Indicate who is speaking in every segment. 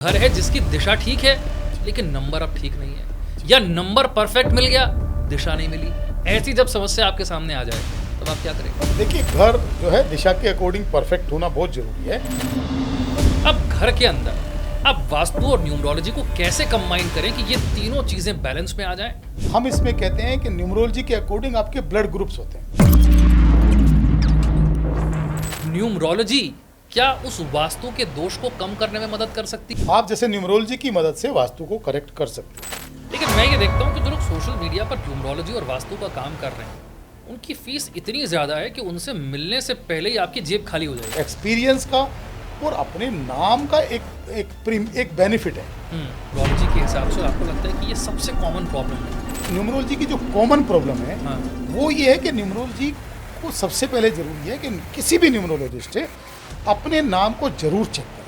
Speaker 1: घर है जिसकी दिशा ठीक है लेकिन नंबर अब ठीक नहीं है, या नंबर परफेक्ट मिल गया दिशा नहीं मिली। ऐसी जब समस्या आपके सामने आ जाए तो आप क्या करें?
Speaker 2: देखिए, घर जो है दिशा के अकॉर्डिंग परफेक्ट होना बहुत जरूरी है।
Speaker 1: अब घर के अंदर आप वास्तु और न्यूमरोलॉजी को कैसे कंबाइन करें कि ये तीनों चीजें बैलेंस में आ जाएं?
Speaker 2: हम इसमें कहते हैं कि न्यूमरोलॉजी के अकॉर्डिंग आपके ब्लड ग्रुप्स होते हैं।
Speaker 1: न्यूमरोलॉजी क्या उस वास्तु के दोष को कम करने में मदद कर सकती है?
Speaker 2: आप जैसे न्यूमरोलॉजी की मदद से वास्तु को करेक्ट कर सकते हैं।
Speaker 1: लेकिन मैं ये देखता हूँ कि जो लोग सोशल मीडिया पर न्यूमरोलॉजी और वास्तु का काम कर रहे हैं उनकी फीस इतनी ज्यादा है कि उनसे मिलने से पहले ही आपकी जेब खाली हो जाएगी।
Speaker 2: एक्सपीरियंस का और अपने नाम का एक बेनिफिट है।
Speaker 1: न्यूमरोलॉजी के हिसाब से आपको लगता है कि ये सबसे कॉमन प्रॉब्लम है?
Speaker 2: न्यूमरोलॉजी की जो कॉमन प्रॉब्लम है
Speaker 1: हाँ।
Speaker 2: वो ये है कि न्यूमरोलॉजी को सबसे पहले जरूरी है कि किसी भी न्यूमरोलॉजिस्ट है अपने नाम को जरूर चेक करें।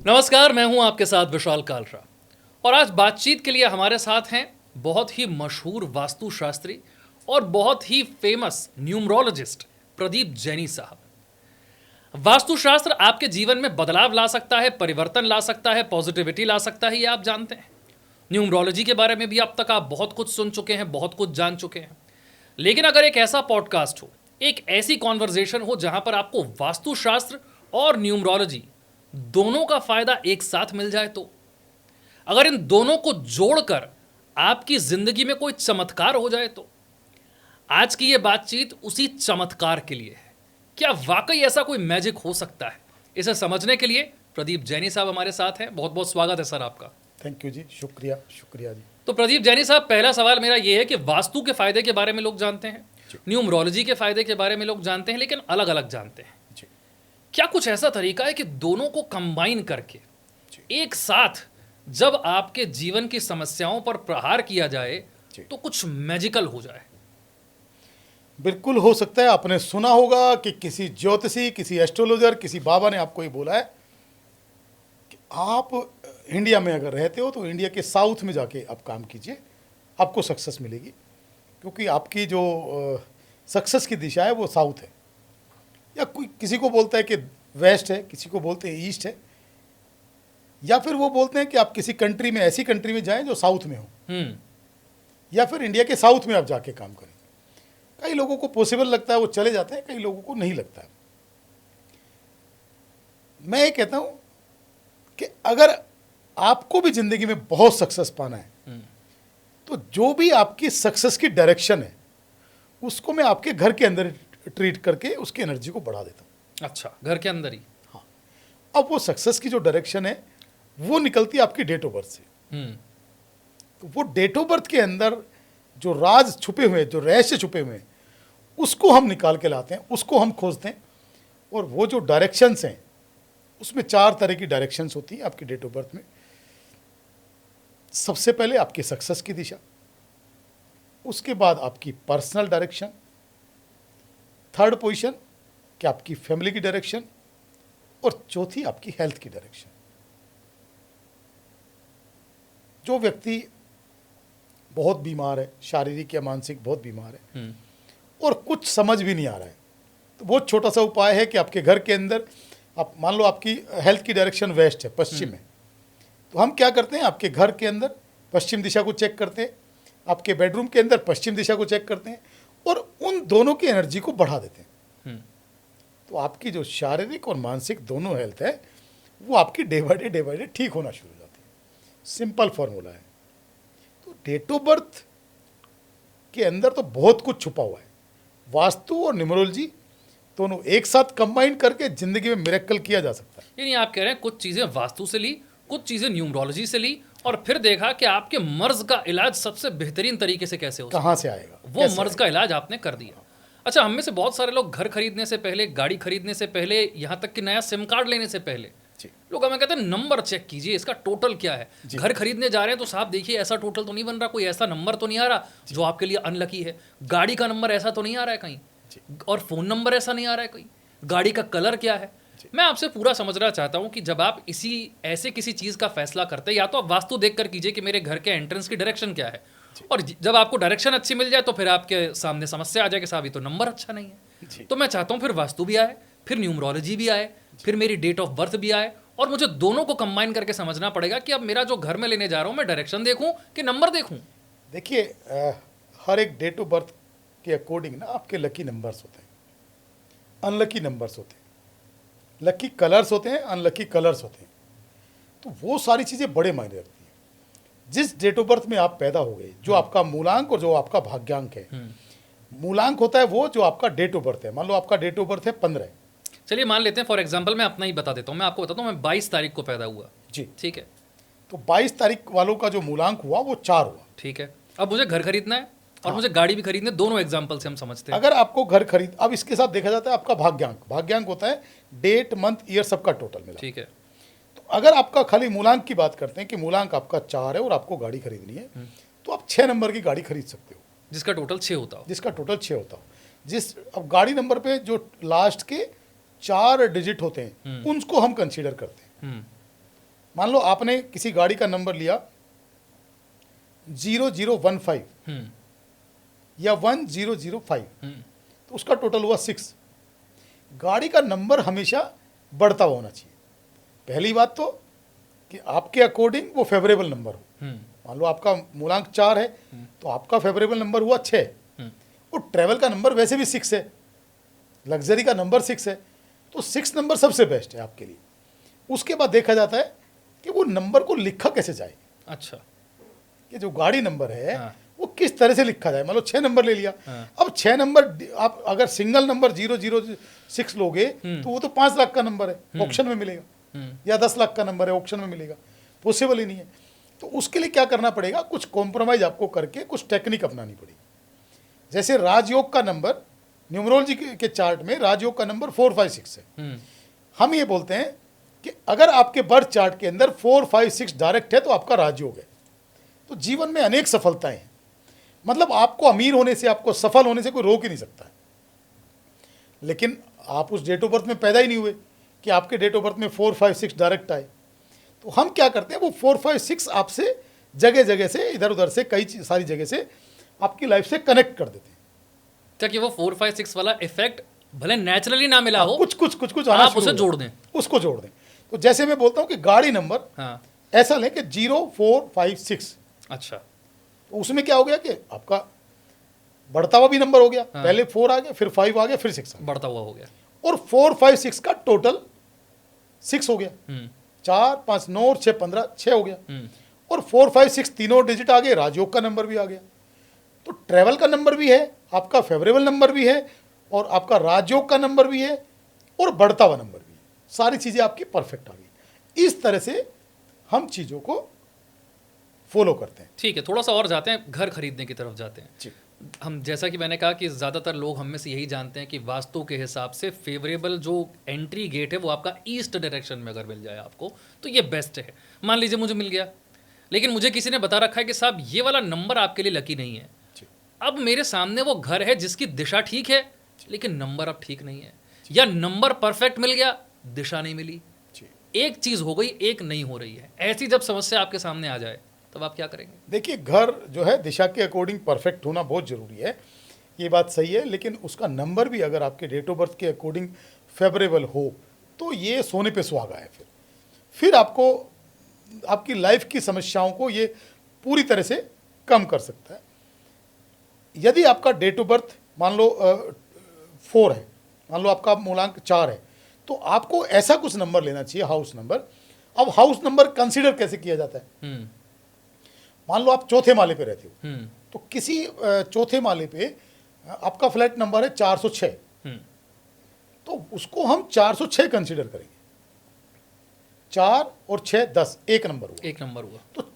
Speaker 1: नमस्कार, मैं हूं आपके साथ विशाल कालरा और आज बातचीत के लिए हमारे साथ हैं बहुत ही मशहूर वास्तुशास्त्री और बहुत ही फेमस न्यूमरोलॉजिस्ट प्रदीप जैनी साहब। वास्तुशास्त्र आपके जीवन में बदलाव ला सकता है, परिवर्तन ला सकता है, पॉजिटिविटी ला सकता है, ये आप जानते हैं। न्यूमरोलॉजी के बारे में भी अब तक आप बहुत कुछ सुन चुके हैं, बहुत कुछ जान चुके हैं। लेकिन अगर एक ऐसा पॉडकास्ट हो, एक ऐसी कॉन्वर्जेशन हो जहां पर आपको वास्तुशास्त्र और न्यूमरोलॉजी दोनों का फायदा एक साथ मिल जाए, तो अगर इन दोनों को जोड़कर आपकी जिंदगी में कोई चमत्कार हो जाए, तो आज की यह बातचीत उसी चमत्कार के लिए है। क्या वाकई ऐसा कोई मैजिक हो सकता है? इसे समझने के लिए प्रदीप जैनी साहब हमारे साथ हैं। बहुत बहुत स्वागत है सर आपका।
Speaker 2: थैंक यू जी, शुक्रिया जी।
Speaker 1: तो प्रदीप जैनी साहब, पहला सवाल मेरा यह है कि वास्तु के फायदे के बारे में लोग जानते हैं, न्यूमरोलॉजी के फायदे के बारे में लोग जानते हैं, लेकिन अलग अलग जानते हैं। क्या कुछ ऐसा तरीका है कि दोनों को कंबाइन करके एक साथ जब आपके जीवन की समस्याओं पर प्रहार किया जाए तो कुछ मैजिकल हो जाए?
Speaker 2: बिल्कुल हो सकता है। आपने सुना होगा कि किसी ज्योतिषी, किसी एस्ट्रोलॉजर, किसी बाबा ने आपको ये बोला है कि आप इंडिया में अगर रहते हो तो इंडिया के साउथ में जाके आप काम कीजिए, आपको सक्सेस मिलेगी, क्योंकि आपकी जो सक्सेस की दिशा है वो साउथ है। या कोई किसी को बोलता है कि वेस्ट है, किसी को बोलते हैं ईस्ट है, या फिर वो बोलते हैं कि आप किसी कंट्री में, ऐसी कंट्री में जाएं जो साउथ में हो, या फिर इंडिया के साउथ में आप जाके काम करें। कई लोगों को पॉसिबल लगता है, वो चले जाते हैं, कई लोगों को नहीं लगता है। मैं ये कहता हूं कि अगर आपको भी जिंदगी में बहुत सक्सेस पाना है तो जो भी आपकी सक्सेस की डायरेक्शन है उसको मैं आपके घर के अंदर ट्रीट करके उसकी एनर्जी को बढ़ा देता हूं।
Speaker 1: अच्छा, घर के अंदर ही?
Speaker 2: हाँ। अब वो सक्सेस की जो डायरेक्शन है वो निकलती है आपकी डेट ऑफ बर्थ से। तो वो डेट ऑफ बर्थ के अंदर जो राज छुपे हुए हैं, जो रहस्य छुपे हुए हैं, उसको हम निकाल के लाते हैं, उसको हम खोजते हैं। और वो जो डायरेक्शंस हैं उसमें 4 तरह की डायरेक्शंस होती हैं आपकी डेट ऑफ बर्थ में। सबसे पहले आपकी सक्सेस की दिशा, उसके बाद आपकी पर्सनल डायरेक्शन, थर्ड पोजीशन कि आपकी फैमिली की डायरेक्शन, और चौथी आपकी हेल्थ की डायरेक्शन। जो व्यक्ति बहुत बीमार है, शारीरिक या मानसिक बहुत बीमार है और कुछ समझ भी नहीं आ रहा है, तो बहुत छोटा सा उपाय है कि आपके घर के अंदर, आप मान लो आपकी हेल्थ की डायरेक्शन वेस्ट है, पश्चिम है, तो हम क्या करते हैं, आपके घर के अंदर पश्चिम दिशा को चेक करते हैं, आपके बेडरूम के अंदर पश्चिम दिशा को चेक करते हैं और उन दोनों की एनर्जी को बढ़ा देते हैं। तो आपकी जो शारीरिक और मानसिक दोनों हेल्थ है वो आपकी डे बाय डे ठीक होना शुरू हो जाती है। सिंपल फॉर्मूला है। तो डेट ऑफ बर्थ के अंदर तो बहुत कुछ छुपा हुआ है। वास्तु और न्यूमरोलॉजी दोनों एक साथ कंबाइन करके जिंदगी में मिरेकल किया जा सकता है।
Speaker 1: यानी आप कह रहे हैं कुछ चीजें वास्तु से ली, कुछ चीजें न्यूमरोलॉजी से ली, और फिर देखा कि आपके मर्ज का इलाज सबसे बेहतरीन तरीके से कैसे हो,
Speaker 2: कहाँ से आएगा,
Speaker 1: वो मर्ज का इलाज आपने कर दिया। अच्छा, हम में से बहुत सारे लोग घर खरीदने से पहले, गाड़ी खरीदने से पहले, यहाँ तक कि नया सिम कार्ड लेने से पहले लोग हमें कहते हैं नंबर चेक कीजिए, इसका टोटल क्या है। घर खरीदने जा रहे हैं तो साहब देखिए ऐसा टोटल तो नहीं बन रहा, कोई ऐसा नंबर तो नहीं आ रहा जो आपके लिए अनलकी है। गाड़ी का नंबर ऐसा तो नहीं आ रहा है कहीं, और फोन नंबर ऐसा नहीं आ रहा है कहीं, गाड़ी का कलर क्या है। मैं आपसे पूरा समझना चाहता हूं कि जब आप ऐसे किसी चीज का फैसला करते हैं, या तो आप वास्तु देखकर कीजिए कि मेरे घर के एंट्रेंस की डायरेक्शन क्या है, और जब आपको डायरेक्शन अच्छी मिल जाए तो फिर आपके सामने समस्या आ जाए कि साहब ये तो नंबर अच्छा नहीं है। तो मैं चाहता हूं फिर वास्तु भी आए, फिर न्यूमरोलॉजी भी आए, फिर मेरी डेट ऑफ बर्थ भी आए, और मुझे दोनों को कंबाइन करके समझना पड़ेगा कि अब मेरा जो घर में लेने जा रहा हूं मैं डायरेक्शन देखूं कि नंबर देखूं।
Speaker 2: देखिए हर एक डेट ऑफ बर्थ के अकॉर्डिंग ना आपके लकी नंबर्स होते हैं, अनलकी नंबर्स होते हैं, लकी कलर्स होते हैं, अनलकी कलर्स होते हैं। तो वो सारी चीज़ें बड़े मायने रखती हैं। जिस डेट ऑफ बर्थ में आप पैदा हो गए, जो आपका मूलांक और जो आपका भाग्यांक है, मूलांक होता है वो जो आपका डेट ऑफ बर्थ है। मान लो आपका डेट ऑफ बर्थ है 15।
Speaker 1: चलिए मान लेते हैं फॉर एग्जांपल, मैं अपना ही बता देता हूं, मैं आपको बताता हूं, मैं 22 तारीख को पैदा हुआ।
Speaker 2: जी,
Speaker 1: ठीक है।
Speaker 2: तो 22 तारीख वालों का जो मूलांक हुआ वो 4 हुआ।
Speaker 1: ठीक है। अब मुझे घर खरीदना है और मुझे गाड़ी भी खरीदनी है, दोनों एग्जाम्पल से हम समझते हैं।
Speaker 2: अगर आपको घर खरीद, अब इसके साथ देखा जाता है आपका भाग्यांक। भाग्यांक होता है डेट, मंथ, ईयर सबका टोटल मिला।
Speaker 1: ठीक है।
Speaker 2: तो अगर आपका खाली मूलांक की बात करते हैं कि मूलांक आपका 4 है और आपको गाड़ी खरीदनी है, तो आप 6 नंबर की गाड़ी खरीद सकते हो,
Speaker 1: जिसका टोटल 6 होता हो।
Speaker 2: जिसका टोटल 6 होता हो। अब गाड़ी नंबर पे जो लास्ट के 4 डिजिट होते हैं उनको हम कंसीडर करते हैं। मान लो आपने किसी गाड़ी का नंबर लिया 0015 या 1005, तो उसका टोटल हुआ 6। गाड़ी का नंबर हमेशा बढ़ता होना चाहिए। पहली बात तो कि आपके अकॉर्डिंग वो फेवरेबल नंबर हो। मान लो आपका मूलांक 4 है, तो आपका फेवरेबल नंबर हुआ 6। वो ट्रैवल का नंबर वैसे भी 6 है, लग्जरी का नंबर 6 है, तो 6 नंबर सबसे बेस्ट है आपके लिए। उसके बाद देखा जाता है कि वो नंबर को लिखा कैसे जाए।
Speaker 1: अच्छा,
Speaker 2: कि जो गाड़ी नंबर है
Speaker 1: हाँ।
Speaker 2: वो किस तरह से लिखा जाए। मान लो 6 नंबर ले लिया,
Speaker 1: हाँ।
Speaker 2: अब 6 नंबर आप अगर सिंगल नंबर 006 लोगे तो वो तो 5 लाख का नंबर है, ऑप्शन में मिलेगा, या 10 लाख का नंबर है, ऑप्शन में मिलेगा, पॉसिबल ही नहीं है। तो उसके लिए क्या करना पड़ेगा, कुछ कॉम्प्रोमाइज आपको करके कुछ टेक्निक अपनानी पड़ेगी। जैसे राजयोग का नंबर, न्यूमरोलॉजी के चार्ट में राजयोग का नंबर 4, 5, 6 है। हम ये बोलते हैं कि अगर आपके बर्थ चार्ट के अंदर 4, 5, 6 डायरेक्ट है तो आपका राजयोग है। तो जीवन में अनेक सफलताएं हैं। मतलब आपको अमीर होने से, आपको सफल होने से कोई रोक ही नहीं सकता है। लेकिन आप उस डेट ऑफ बर्थ में पैदा ही नहीं हुए कि आपके डेट ऑफ बर्थ में 4, 5, 6 डायरेक्ट आए। तो हम क्या करते हैं, वो 4, 5, 6 आपसे जगह जगह से, इधर उधर से, कई सारी जगह से आपकी लाइफ से कनेक्ट कर देते हैं,
Speaker 1: ताकि वो 4, 5, 6 वाला इफेक्ट भले नेचुरली ना मिला हो,
Speaker 2: कुछ
Speaker 1: आप उसे जोड़ दें,
Speaker 2: उसको जोड़ दें। तो जैसे मैं बोलता हूँ कि गाड़ी नंबर
Speaker 1: हाँ,
Speaker 2: ऐसा लें कि 0, 4, 5, 6।
Speaker 1: अच्छा,
Speaker 2: तो उसमें क्या हो गया कि आपका बढ़ता हुआ भी नंबर हो गया। पहले 4 आ गया, फिर 5 आ गया, फिर 6 आ गया,
Speaker 1: बढ़ता हुआ हो गया,
Speaker 2: और 4, 5, 6 का टोटल 6 हो गया। 4, 5, 9 और 6, 15, 6 हो गया। और 4, 5, 6 तीनों डिजिट आ गए, राजयोग का नंबर भी आ गया। तो ट्रैवल का नंबर भी है, आपका फेवरेबल नंबर भी है, और आपका राजयोग का नंबर भी है, और बढ़ता हुआ नंबर भी है। सारी चीज़ें आपकी परफेक्ट आ गई। इस तरह से हम चीज़ों को फॉलो करते हैं।
Speaker 1: ठीक है। थोड़ा सा और जाते हैं, घर खरीदने की तरफ जाते हैं।
Speaker 2: जी,
Speaker 1: हम जैसा कि मैंने कहा कि ज़्यादातर लोग हम में से यही जानते हैं कि वास्तु के हिसाब से फेवरेबल जो एंट्री गेट है वो आपका ईस्ट डायरेक्शन में अगर मिल जाए आपको तो ये बेस्ट है। मान लीजिए मुझे मिल गया, लेकिन मुझे किसी ने बता रखा है कि साहब ये वाला नंबर आपके लिए लकी नहीं है। अब मेरे सामने वो घर है जिसकी दिशा ठीक है, लेकिन नंबर अब ठीक नहीं है, या नंबर परफेक्ट मिल गया, दिशा नहीं मिली, एक चीज़ हो गई, एक नहीं हो रही है। ऐसी जब समस्या आपके सामने आ जाए तब आप क्या करेंगे?
Speaker 2: देखिए, घर जो है दिशा के अकॉर्डिंग परफेक्ट होना बहुत ज़रूरी है, ये बात सही है। लेकिन उसका नंबर भी अगर आपके डेट ऑफ बर्थ के अकॉर्डिंग फेवरेबल हो तो ये सोने पे सुहागा है। फिर आपको आपकी लाइफ की समस्याओं को ये पूरी तरह से कम कर सकता है। यदि आपका डेट ऑफ बर्थ मान लो 4 है, मान लो आपका मूलांक 4 है, तो आपको ऐसा कुछ नंबर लेना चाहिए, हाउस नंबर। अब हाउस नंबर कंसीडर कैसे किया जाता है? मान लो आप चौथे माले पे रहते हो, तो किसी चौथे माले पे आपका फ्लैट नंबर है 406, तो उसको हम 406 कंसीडर करेंगे। 4 और 6 10, एक नंबर हुआ।
Speaker 1: एक नंबर हुआ।
Speaker 2: तो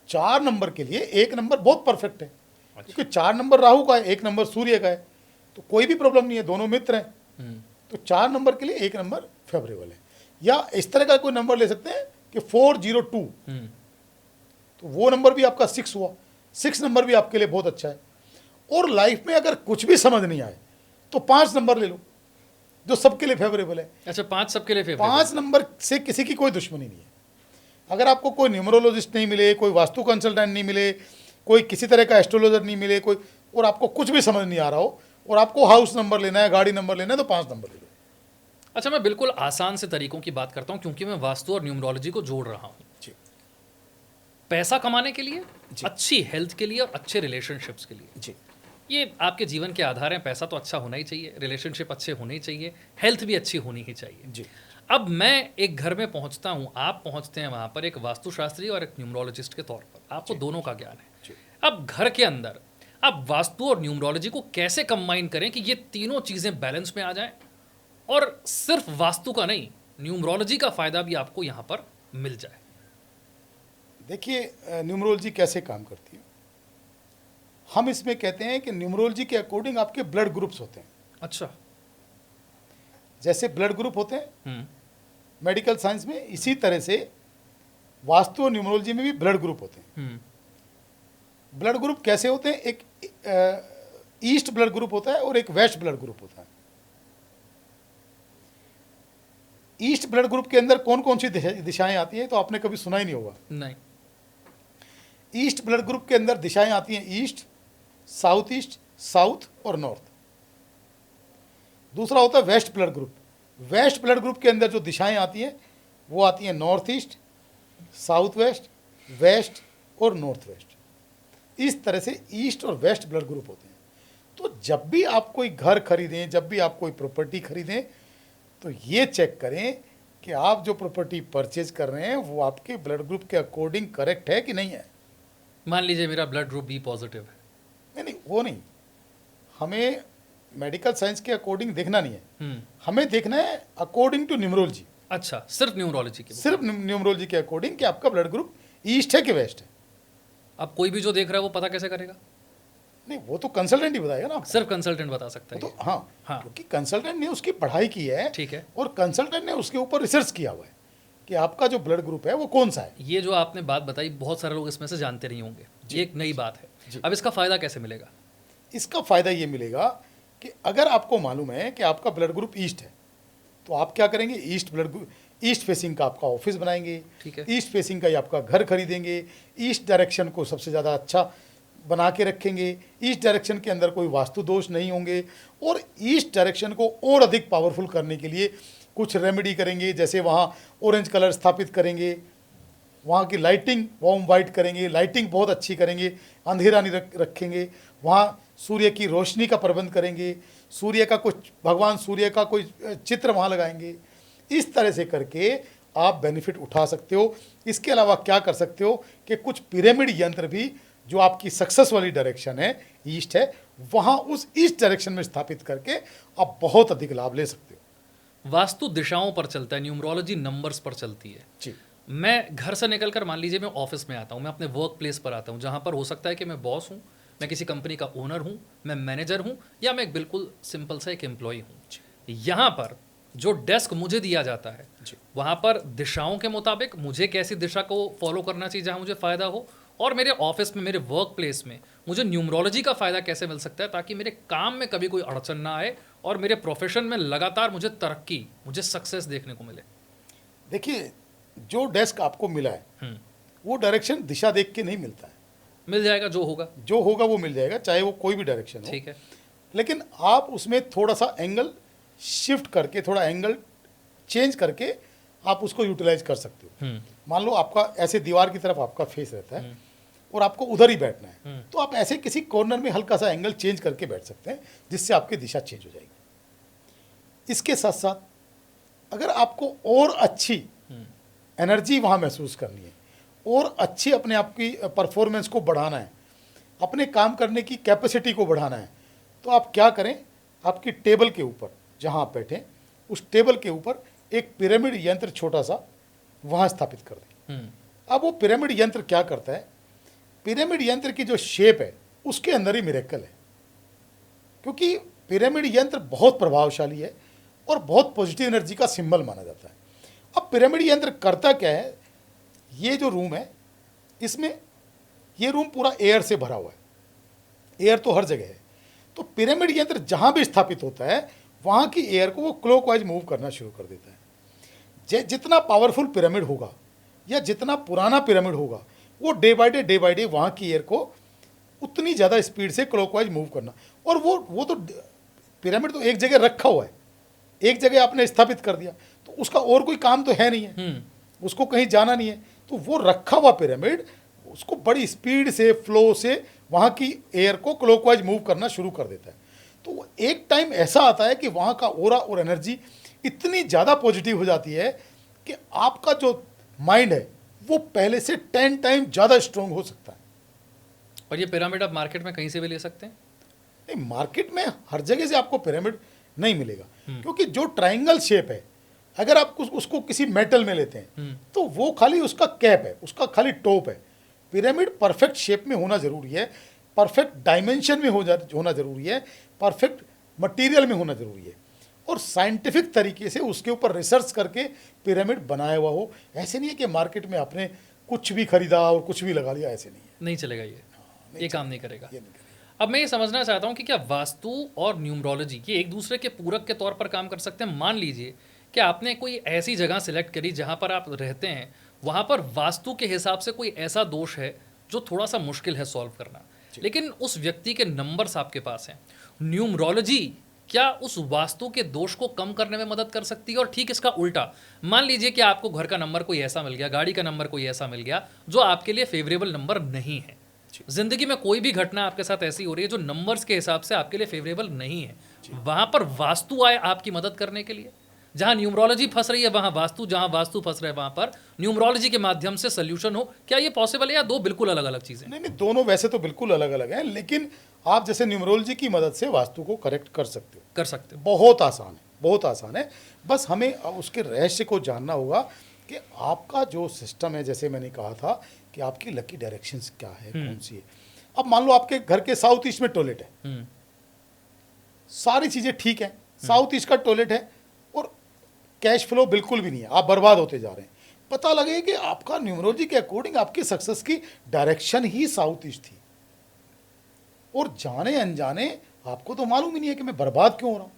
Speaker 2: 4 नंबर के लिए एक नंबर बहुत परफेक्ट है। क्योंकि 4 नंबर राहु का है, एक नंबर सूर्य का है, तो कोई भी प्रॉब्लम नहीं है, दोनों मित्र हैं। तो 4 नंबर के लिए एक नंबर फेवरेबल है। या इस तरह का कोई नंबर ले सकते हैं कि 402, तो वो नंबर भी आपका 6 हुआ। 6 नंबर भी आपके लिए बहुत अच्छा है। और लाइफ में अगर कुछ भी समझ नहीं आए तो 5 नंबर ले लो, जो सबके लिए फेवरेबल है।
Speaker 1: अच्छा, 5 सबके लिए फेवरेबल।
Speaker 2: 5 नंबर से किसी की कोई दुश्मनी नहीं है। अगर आपको कोई न्यूमरोलॉजिस्ट नहीं मिले, कोई वास्तु कंसल्टेंट नहीं मिले, कोई किसी तरह का एस्ट्रोलॉजर नहीं मिले, कोई, और आपको कुछ भी समझ नहीं आ रहा हो और आपको हाउस नंबर लेना है, गाड़ी नंबर लेना है, तो 5 नंबर ले लो।
Speaker 1: अच्छा, मैं बिल्कुल आसान से तरीकों की बात करता हूँ क्योंकि मैं वास्तु और न्यूमरोलॉजी को जोड़ रहा हूँ।
Speaker 2: जी
Speaker 1: पैसा कमाने के लिए,
Speaker 2: जी।
Speaker 1: अच्छी हेल्थ के लिए और अच्छे रिलेशनशिप्स के लिए,
Speaker 2: जी
Speaker 1: ये आपके जीवन के आधार हैं। पैसा तो अच्छा होना ही चाहिए, रिलेशनशिप अच्छे होने ही चाहिए, हेल्थ भी अच्छी होनी ही चाहिए।
Speaker 2: जी
Speaker 1: अब मैं एक घर में पहुंचता हूं, आप पहुंचते हैं वहां पर एक वास्तुशास्त्री और एक न्यूमरोलॉजिस्ट के तौर पर, आपको
Speaker 2: जी,
Speaker 1: दोनों का ज्ञान है।
Speaker 2: जी।
Speaker 1: अब घर के अंदर आप वास्तु और न्यूमरोलॉजी को कैसे कंबाइन करें कि ये तीनों चीजें बैलेंस में आ जाएं और सिर्फ वास्तु का नहीं, न्यूमरोलॉजी का फायदा भी आपको यहां पर मिल जाए।
Speaker 2: देखिए, न्यूमरोलॉजी कैसे काम करती है। हम इसमें कहते हैं कि न्यूमरोलॉजी के अकॉर्डिंग आपके ब्लड ग्रुप्स होते हैं।
Speaker 1: अच्छा।
Speaker 2: जैसे ब्लड ग्रुप होते हैं
Speaker 1: हम्म।
Speaker 2: मेडिकल साइंस में, इसी तरह से वास्तु और न्यूमरोलॉजी में भी ब्लड ग्रुप होते हैं। ब्लड ग्रुप कैसे होते हैं? एक ईस्ट ब्लड ग्रुप होता है और एक वेस्ट ब्लड ग्रुप होता है। ईस्ट ब्लड ग्रुप के अंदर कौन कौन सी दिशाएं आती हैं, तो आपने कभी सुना ही नहीं होगा।
Speaker 1: नहीं।
Speaker 2: ईस्ट ब्लड ग्रुप के अंदर दिशाएं आती हैं ईस्ट, साउथ और नॉर्थ। दूसरा होता है west blood group. West blood group के अंदर जो दिशाएं आती हैं वो आती हैं north east, south west, west और नॉर्थ वेस्ट। इस तरह से ईस्ट और वेस्ट ब्लड ग्रुप होते हैं। तो जब भी आप कोई घर खरीदें, जब भी आप कोई प्रॉपर्टी खरीदें, तो ये चेक करें कि आप जो प्रॉपर्टी परचेज कर रहे हैं वो आपके ब्लड ग्रुप के अकॉर्डिंग करेक्ट है कि नहीं है।
Speaker 1: मान लीजिए मेरा ब्लड ग्रुप बी पॉजिटिव है।
Speaker 2: नहीं, वो नहीं। हमें मेडिकल साइंस के अकॉर्डिंग देखना नहीं है, हमें देखना है अकॉर्डिंग टू न्यूमरोलॉजी।
Speaker 1: अच्छा, सिर्फ न्यूमरोलॉजी की?
Speaker 2: सिर्फ न्यूमरोलॉजी के अकॉर्डिंग कि आपका ब्लड ग्रुप ईस्ट है कि वेस्ट है।
Speaker 1: अब कोई भी जो देख रहा है वो पता कैसे करेगा?
Speaker 2: नहीं, वो तो कंसल्टेंट ही बताएगा ना आपको।
Speaker 1: सिर्फ कंसल्टेंट बता सकता है
Speaker 2: तो
Speaker 1: ये।
Speaker 2: हाँ, क्योंकि कंसल्टेंट ने उसकी पढ़ाई की है,
Speaker 1: ठीक है,
Speaker 2: और कंसल्टेंट ने उसके ऊपर रिसर्च किया हुआ है कि आपका जो ब्लड ग्रुप है वो कौन सा है।
Speaker 1: ये जो आपने बात बताई बहुत सारे लोग इसमें से जानते नहीं होंगे, ये एक नई बात है। अब इसका फायदा कैसे मिलेगा?
Speaker 2: इसका फायदा ये मिलेगा कि अगर आपको मालूम है कि आपका ब्लड ग्रुप ईस्ट है, तो आप क्या करेंगे? ईस्ट फेसिंग का आपका ऑफिस बनाएंगे,
Speaker 1: ठीक है,
Speaker 2: ईस्ट फेसिंग का ही आपका घर खरीदेंगे, ईस्ट डायरेक्शन को सबसे ज़्यादा अच्छा बना के रखेंगे, ईस्ट डायरेक्शन के अंदर कोई वास्तु दोष नहीं होंगे, और ईस्ट डायरेक्शन को और अधिक पावरफुल करने के लिए कुछ रेमेडी करेंगे। जैसे वहाँ ऑरेंज कलर स्थापित करेंगे, वहाँ की लाइटिंग वार्म वाइट करेंगे, लाइटिंग बहुत अच्छी करेंगे, अंधेरा नहीं रखेंगे, वहाँ सूर्य की रोशनी का प्रबंध करेंगे, सूर्य का कुछ, भगवान सूर्य का कोई चित्र वहाँ लगाएंगे। इस तरह से करके आप बेनिफिट उठा सकते हो। इसके अलावा क्या कर सकते हो कि कुछ पिरामिड यंत्र भी, जो आपकी सक्सेस वाली डायरेक्शन है ईस्ट है, वहाँ उस ईस्ट डायरेक्शन में स्थापित करके आप बहुत अधिक लाभ ले सकते हो।
Speaker 1: वास्तु दिशाओं पर चलता है, न्यूमरोलॉजी नंबर्स पर चलती है
Speaker 2: जी।
Speaker 1: मैं घर से निकलकर मान लीजिए मैं ऑफिस में आता हूँ, मैं अपने वर्क प्लेस पर आता हूँ, जहाँ पर हो सकता है कि मैं बॉस हूँ, मैं किसी कंपनी का ओनर हूँ, मैं मैनेजर हूँ, या मैं एक बिल्कुल सिंपल सा एक एम्प्लॉय हूँ। यहाँ पर जो डेस्क मुझे दिया जाता है, वहाँ पर दिशाओं के मुताबिक मुझे कैसी दिशा को फॉलो करना चाहिए जहाँ मुझे फ़ायदा हो, और मेरे ऑफिस में, मेरे वर्क प्लेस में मुझे न्यूमरोलॉजी का फ़ायदा कैसे मिल सकता है ताकि मेरे काम में कभी कोई अड़चन ना आए और मेरे प्रोफेशन में लगातार मुझे तरक्की, मुझे सक्सेस देखने को मिले।
Speaker 2: देखिए, जो डेस्क आपको मिला है वो डायरेक्शन दिशा देख के नहीं मिलता है।
Speaker 1: मिल जाएगा, जो होगा
Speaker 2: वो मिल जाएगा, चाहे वो कोई भी डायरेक्शन हो।
Speaker 1: ठीक है,
Speaker 2: लेकिन आप उसमें थोड़ा सा एंगल शिफ्ट करके, थोड़ा एंगल चेंज करके आप उसको यूटिलाइज कर सकते हो। मान लो आपका ऐसे दीवार की तरफ आपका फेस रहता है और आपको उधर ही बैठना है, तो आप ऐसे किसी कॉर्नर में हल्का सा एंगल चेंज करके बैठ सकते हैं, जिससे आपकी दिशा चेंज हो जाएगी। इसके साथ साथ अगर आपको और अच्छी एनर्जी वहाँ महसूस करनी है और अच्छी अपने आप की परफॉर्मेंस को बढ़ाना है, अपने काम करने की कैपेसिटी को बढ़ाना है, तो आप क्या करें? आपकी टेबल के ऊपर जहाँ आप बैठें, उस टेबल के ऊपर एक पिरामिड यंत्र छोटा सा वहाँ स्थापित कर दें। अब वो पिरामिड यंत्र क्या करता है? पिरामिड यंत्र की जो शेप है उसके अंदर ही मिरेकल है, क्योंकि पिरामिड यंत्र बहुत प्रभावशाली है और बहुत पॉजिटिव एनर्जी का सिंबल माना जाता है। अब पिरामिड यंत्र करता क्या है? ये जो रूम है, इसमें ये रूम पूरा एयर से भरा हुआ है, एयर तो हर जगह है, तो पिरामिड यंत्र जहाँ भी स्थापित होता है वहाँ की एयर को वो क्लॉकवाइज मूव करना शुरू कर देता है। जितना पावरफुल पिरामिड होगा या जितना पुराना पिरामिड होगा, वो डे बाय डे वहाँ की एयर को उतनी ज़्यादा स्पीड से क्लॉकवाइज मूव करना। और वो तो पिरामिड तो एक जगह रखा हुआ है, एक जगह आपने स्थापित कर दिया तो उसका और कोई काम तो है नहीं है, उसको कहीं जाना नहीं है, तो वो रखा हुआ पिरामिड उसको बड़ी स्पीड से, फ्लो से वहाँ की एयर को क्लॉकवाइज मूव करना शुरू कर देता है। तो एक टाइम ऐसा आता है कि वहाँ का ऑरा और एनर्जी इतनी ज़्यादा पॉजिटिव हो जाती है कि आपका जो माइंड है वो पहले से 10 टाइम ज़्यादा स्ट्रांग हो सकता है।
Speaker 1: और ये पिरामिड आप मार्केट में कहीं से भी ले सकते हैं?
Speaker 2: नहीं, मार्केट में हर जगह से आपको पिरामिड नहीं मिलेगा, क्योंकि जो ट्रायंगल शेप है अगर आप उसको किसी मेटल में लेते हैं तो वो खाली उसका कैप है, उसका खाली टॉप है। पिरामिड परफेक्ट शेप में होना जरूरी है, परफेक्ट डायमेंशन में होना जरूरी है, परफेक्ट मटेरियल में होना जरूरी है, और साइंटिफिक तरीके से उसके ऊपर रिसर्च करके पिरामिड बनाया हुआ हो। ऐसे नहीं है कि मार्केट में आपने कुछ भी खरीदा और कुछ भी लगा लिया, ऐसे नहीं है।
Speaker 1: नहीं चलेगा ये काम नहीं करेगा।
Speaker 2: ये नहीं करेगा।
Speaker 1: अब मैं ये समझना चाहता हूँ कि क्या वास्तु और न्यूमरोलॉजी ये एक दूसरे के पूरक के तौर पर काम कर सकते हैं? मान लीजिए कि आपने कोई ऐसी जगह सिलेक्ट करी जहाँ पर आप रहते हैं, वहाँ पर वास्तु के हिसाब से कोई ऐसा दोष है जो थोड़ा सा मुश्किल है सॉल्व करना, लेकिन उस व्यक्ति के नंबर्स आपके पास हैं। न्यूमरोलॉजी क्या उस वास्तु के दोष को कम करने में मदद कर सकती है? और ठीक इसका उल्टा, मान लीजिए कि आपको घर का नंबर कोई ऐसा मिल गया, गाड़ी का नंबर कोई ऐसा मिल गया जो आपके लिए फेवरेबल नंबर नहीं है। जिंदगी में कोई भी घटना आपके साथ ऐसी हो रही है जो नंबर्स के हिसाब से आपके लिए फेवरेबल नहीं है, वहां पर वास्तु आए आपकी मदद करने के लिए। जहां न्यूमरोलॉजी फंस रही है वहां वास्तु, जहां वास्तु फंस रहा है वहां पर न्यूमरोलॉजी के माध्यम से सोल्यूशन हो। क्या ये पॉसिबल है या दो बिल्कुल अलग अलग चीजें?
Speaker 2: नहीं, दोनों वैसे तो बिल्कुल अलग अलग हैं, लेकिन आप जैसे न्यूमरोलॉजी की मदद से वास्तु को करेक्ट कर सकते हो।
Speaker 1: कर सकते हो।
Speaker 2: बहुत आसान है, बहुत आसान है। बस हमें उसके रहस्य को जानना होगा कि आपका जो सिस्टम है, जैसे मैंने कहा था कि आपकी लकी डायरेक्शंस क्या है, कौन सी है। अब मान लो आपके घर के साउथ ईस्ट में टॉयलेट है, सारी चीजें ठीक है, साउथ ईस्ट का टॉयलेट है और कैश फ्लो बिल्कुल भी नहीं है, आप बर्बाद होते जा रहे हैं। पता लगे कि आपका न्यूमरोलॉजी के अकॉर्डिंग आपकी सक्सेस की डायरेक्शन ही साउथ ईस्ट थी, और जाने अनजाने आपको तो मालूम ही नहीं है कि मैं बर्बाद क्यों हो रहा हूं।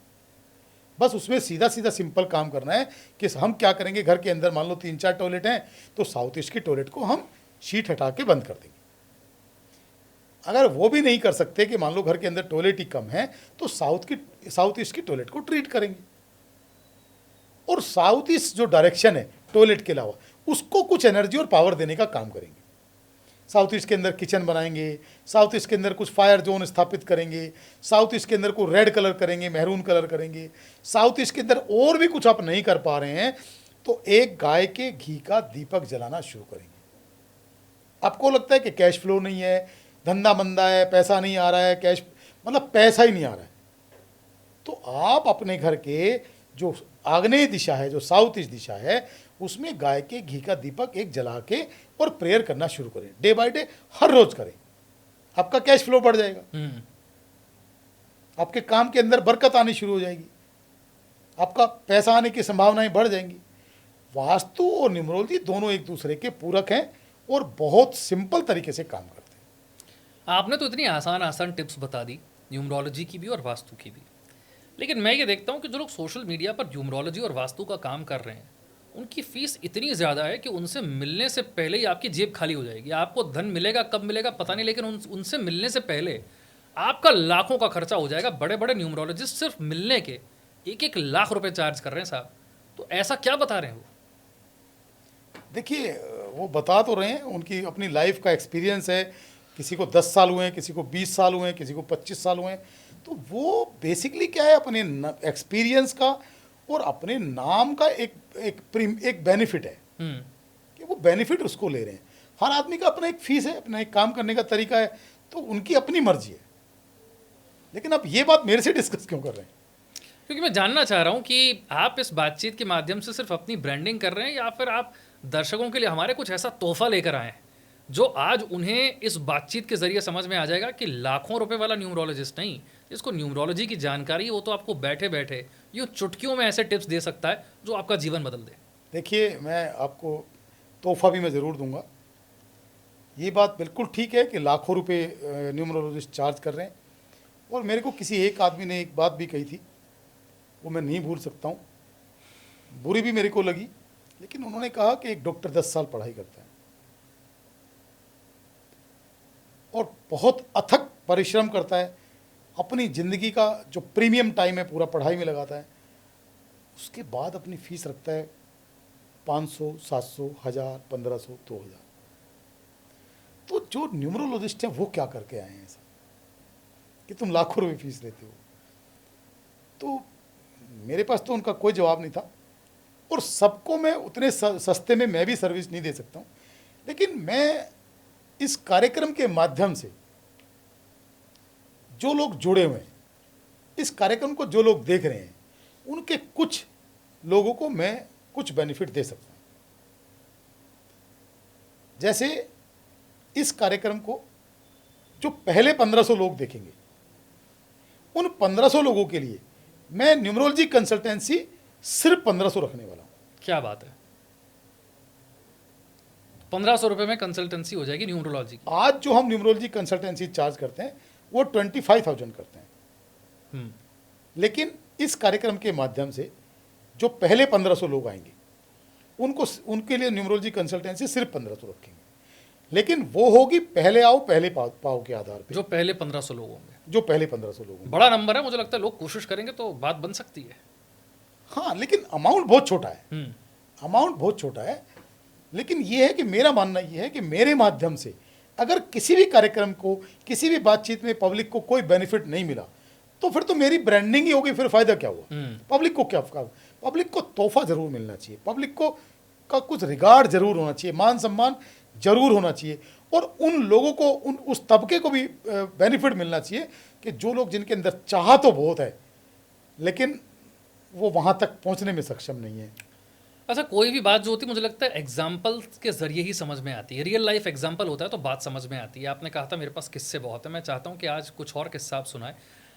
Speaker 2: बस उसमें सीधा सीधा सिंपल काम करना है कि हम क्या करेंगे, घर के अंदर मान लो 3-4 टॉयलेट हैं तो साउथ ईस्ट की टॉयलेट को हम शीट हटा के बंद कर देंगे। अगर वो भी नहीं कर सकते कि मान लो घर के अंदर टॉयलेट ही कम है तो साउथ ईस्ट की टॉयलेट को ट्रीट करेंगे, और साउथ ईस्ट जो डायरेक्शन है टॉयलेट के अलावा उसको कुछ एनर्जी और पावर देने का काम करेंगे। साउथ ईस्ट के अंदर किचन बनाएंगे, साउथ ईस्ट के अंदर कुछ फायर जोन स्थापित करेंगे, साउथ ईस्ट के अंदर को रेड कलर करेंगे, मैरून कलर करेंगे। साउथ ईस्ट के अंदर और भी कुछ आप नहीं कर पा रहे हैं तो एक गाय के घी का दीपक जलाना शुरू करेंगे। आपको लगता है कि कैश फ्लो नहीं है, धंधा मंदा है, पैसा नहीं आ रहा है, कैश मतलब पैसा ही नहीं आ रहा है, तो आप अपने घर के जो आग्नेय दिशा है, जो साउथ ईस्ट दिशा है, उसमें गाय के घी का दीपक एक जला के और प्रेयर करना शुरू करें। डे बाय डे हर रोज करें, आपका कैश फ्लो बढ़ जाएगा, आपके काम के अंदर बरकत आनी शुरू हो जाएगी, आपका पैसा आने की संभावनाएं बढ़ जाएंगी। वास्तु और न्यूमरोलॉजी दोनों एक दूसरे के पूरक हैं और बहुत सिंपल तरीके से काम करते हैं।
Speaker 1: आपने तो इतनी आसान आसान टिप्स बता दी, न्यूमरोलॉजी की भी और वास्तु की भी, लेकिन मैं ये देखता हूँ कि जो लोग सोशल मीडिया पर न्यूमरोलॉजी और वास्तु का काम कर रहे हैं उनकी फीस इतनी ज़्यादा है कि उनसे मिलने से पहले ही आपकी जेब खाली हो जाएगी। आपको धन मिलेगा कब मिलेगा पता नहीं, लेकिन उनसे मिलने से पहले आपका लाखों का खर्चा हो जाएगा। बड़े बड़े न्यूमरोलॉजिस्ट सिर्फ मिलने के 1-1 लाख रुपए चार्ज कर रहे हैं साहब, तो ऐसा क्या बता रहे हैं वो?
Speaker 2: देखिए, वो बता तो रहे हैं, उनकी अपनी लाइफ का एक्सपीरियंस है। किसी को 10 साल हुए हैं, किसी को 20 साल हुए हैं, किसी को 25 साल हुए हैं। तो वो बेसिकली क्या है, अपने एक्सपीरियंस का और अपने नाम का एक बेनिफिट है कि वो बेनिफिट उसको ले रहे हैं। हर आदमी का अपना एक फीस है, अपना एक काम करने का तरीका है, तो उनकी अपनी मर्जी है। लेकिन आप ये बात मेरे से डिस्कस क्यों कर रहे हैं?
Speaker 1: क्योंकि मैं जानना चाह रहा हूँ कि आप इस बातचीत के माध्यम से सिर्फ अपनी ब्रांडिंग कर रहे हैं या फिर आप दर्शकों के लिए हमारे कुछ ऐसा तोहफा लेकर आए हैं जो आज उन्हें इस बातचीत के जरिए समझ में आ जाएगा कि लाखों रुपए वाला न्यूमरोलॉजिस्ट नहीं, जिसको न्यूमरोलॉजी की जानकारी है वो तो आपको बैठे बैठे यूँ चुटकियों में ऐसे टिप्स दे सकता है जो आपका जीवन बदल दे।
Speaker 2: देखिए, मैं आपको तोहफा भी मैं ज़रूर दूंगा। ये बात बिल्कुल ठीक है कि लाखों रुपए न्यूमरोलॉजिस्ट चार्ज कर रहे हैं, और मेरे को किसी एक आदमी ने एक बात भी कही थी, वो मैं नहीं भूल सकता हूँ, बुरी भी मेरे को लगी, लेकिन उन्होंने कहा कि एक डॉक्टर 10 साल पढ़ाई करता है और बहुत अथक परिश्रम करता है, अपनी ज़िंदगी का जो प्रीमियम टाइम है पूरा पढ़ाई में लगाता है, उसके बाद अपनी फीस रखता है 500, 700, 1000, 1500, 2000। तो जो न्यूमरोलॉजिस्ट हैं वो क्या करके आए हैं ऐसा कि तुम लाखों रुपए फीस लेते हो? तो मेरे पास तो उनका कोई जवाब नहीं था। और सबको मैं उतने सस्ते में मैं भी सर्विस नहीं दे सकता हूँ, लेकिन मैं इस कार्यक्रम के माध्यम से जो लोग जुड़े हुए हैं, इस कार्यक्रम को जो लोग देख रहे हैं, उनके कुछ लोगों को मैं कुछ बेनिफिट दे सकता हूँ। जैसे इस कार्यक्रम को जो पहले 1500 लोग देखेंगे, उन 1500 लोगों के लिए मैं न्यूमरोलॉजी कंसल्टेंसी सिर्फ 1500 रखने वाला हूँ।
Speaker 1: क्या बात है, 1500 रुपये में कंसल्टेंसी हो जाएगी न्यूमरोलॉजी की।
Speaker 2: आज जो हम न्यूमरोलॉजी कंसल्टेंसी चार्ज करते हैं वो 25,000 करते हैं, लेकिन इस कार्यक्रम के माध्यम से जो पहले 1500 लोग आएंगे उनके लिए न्यूमरोलॉजी कंसल्टेंसी सिर्फ 1500 रखेंगे, लेकिन वो होगी पहले आओ पहले पाओ के आधार पे।
Speaker 1: जो पहले 1500 लोग होंगे,
Speaker 2: जो पहले 1500 लोग होंगे।
Speaker 1: बड़ा नंबर है, मुझे लगता है लोग कोशिश करेंगे तो बात बन सकती है।
Speaker 2: हाँ, लेकिन अमाउंट बहुत छोटा है, अमाउंट बहुत छोटा है। लेकिन ये है कि मेरा मानना ये है कि मेरे माध्यम से अगर किसी भी कार्यक्रम को, किसी भी बातचीत में पब्लिक को कोई बेनिफिट नहीं मिला तो फिर तो मेरी ब्रांडिंग ही होगी, फिर फायदा क्या हुआ? पब्लिक को क्या? पब्लिक को तोहफा जरूर मिलना चाहिए, पब्लिक को का कुछ रिगार्ड जरूर होना चाहिए, मान सम्मान जरूर होना चाहिए, और उन लोगों को, उस तबके को भी बेनिफिट मिलना चाहिए कि जो लोग, जिनके अंदर चाह तो बहुत है लेकिन वो वहाँ तक पहुँचने में सक्षम नहीं है।
Speaker 1: अच्छा, कोई भी बात जो होती है मुझे लगता है एग्जाम्पल के जरिए ही समझ में आती है। रियल लाइफ एग्जाम्पल होता है तो बात समझ में आती है। आपने कहा था मेरे पास किस्से बहुत है, मैं चाहता हूँ कि आज कुछ और किस्सा आप सुनाए।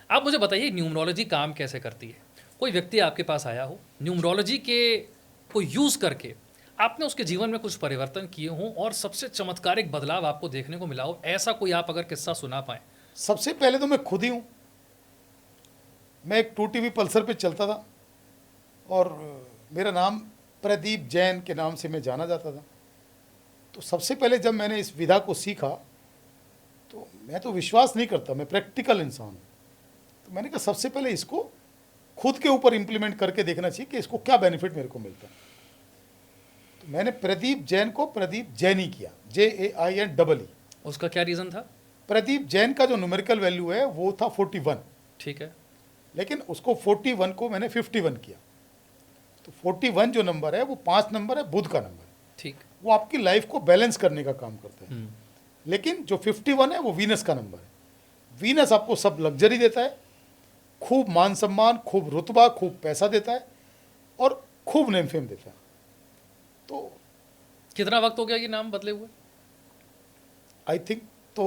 Speaker 1: आप मुझे बताइए न्यूमरोलॉजी काम कैसे करती है? कोई व्यक्ति आपके पास आया हो, न्यूमरोलॉजी के को यूज़ करके आपने उसके जीवन में कुछ परिवर्तन किए हों और सबसे चमत्कारिक बदलाव आपको देखने को मिला हो, ऐसा कोई आप अगर किस्सा सुना पाएँ।
Speaker 2: सबसे पहले तो मैं खुद ही हूँ। मैं एक 2TV पल्सर पे चलता था और मेरा नाम प्रदीप जैन के नाम से मैं जाना जाता था। तो सबसे पहले जब मैंने इस विधा को सीखा तो मैं तो विश्वास नहीं करता, मैं प्रैक्टिकल इंसान हूँ। तो मैंने कहा सबसे पहले इसको खुद के ऊपर इम्प्लीमेंट करके देखना चाहिए कि इसको क्या बेनिफिट मेरे को मिलता है। तो मैंने प्रदीप जैन को प्रदीप जैनी किया, JAIN।
Speaker 1: उसका क्या रीज़न था?
Speaker 2: प्रदीप जैन का जो न्यूमेरिकल वैल्यू है वो था 41,
Speaker 1: ठीक है,
Speaker 2: लेकिन उसको 41 को मैंने 51 किया। तो 41 जो नंबर है वो 5 नंबर है, बुध का नंबर है,
Speaker 1: ठीक,
Speaker 2: वो आपकी लाइफ को बैलेंस करने का काम करता है। लेकिन जो 51 है वो वीनस का नंबर है। वीनस आपको सब लग्जरी देता है, खूब मान सम्मान, खूब रुतबा, खूब पैसा देता है और खूब नेम फेम देता है। तो
Speaker 1: कितना वक्त हो गया ये नाम बदले हुए?
Speaker 2: आई थिंक तो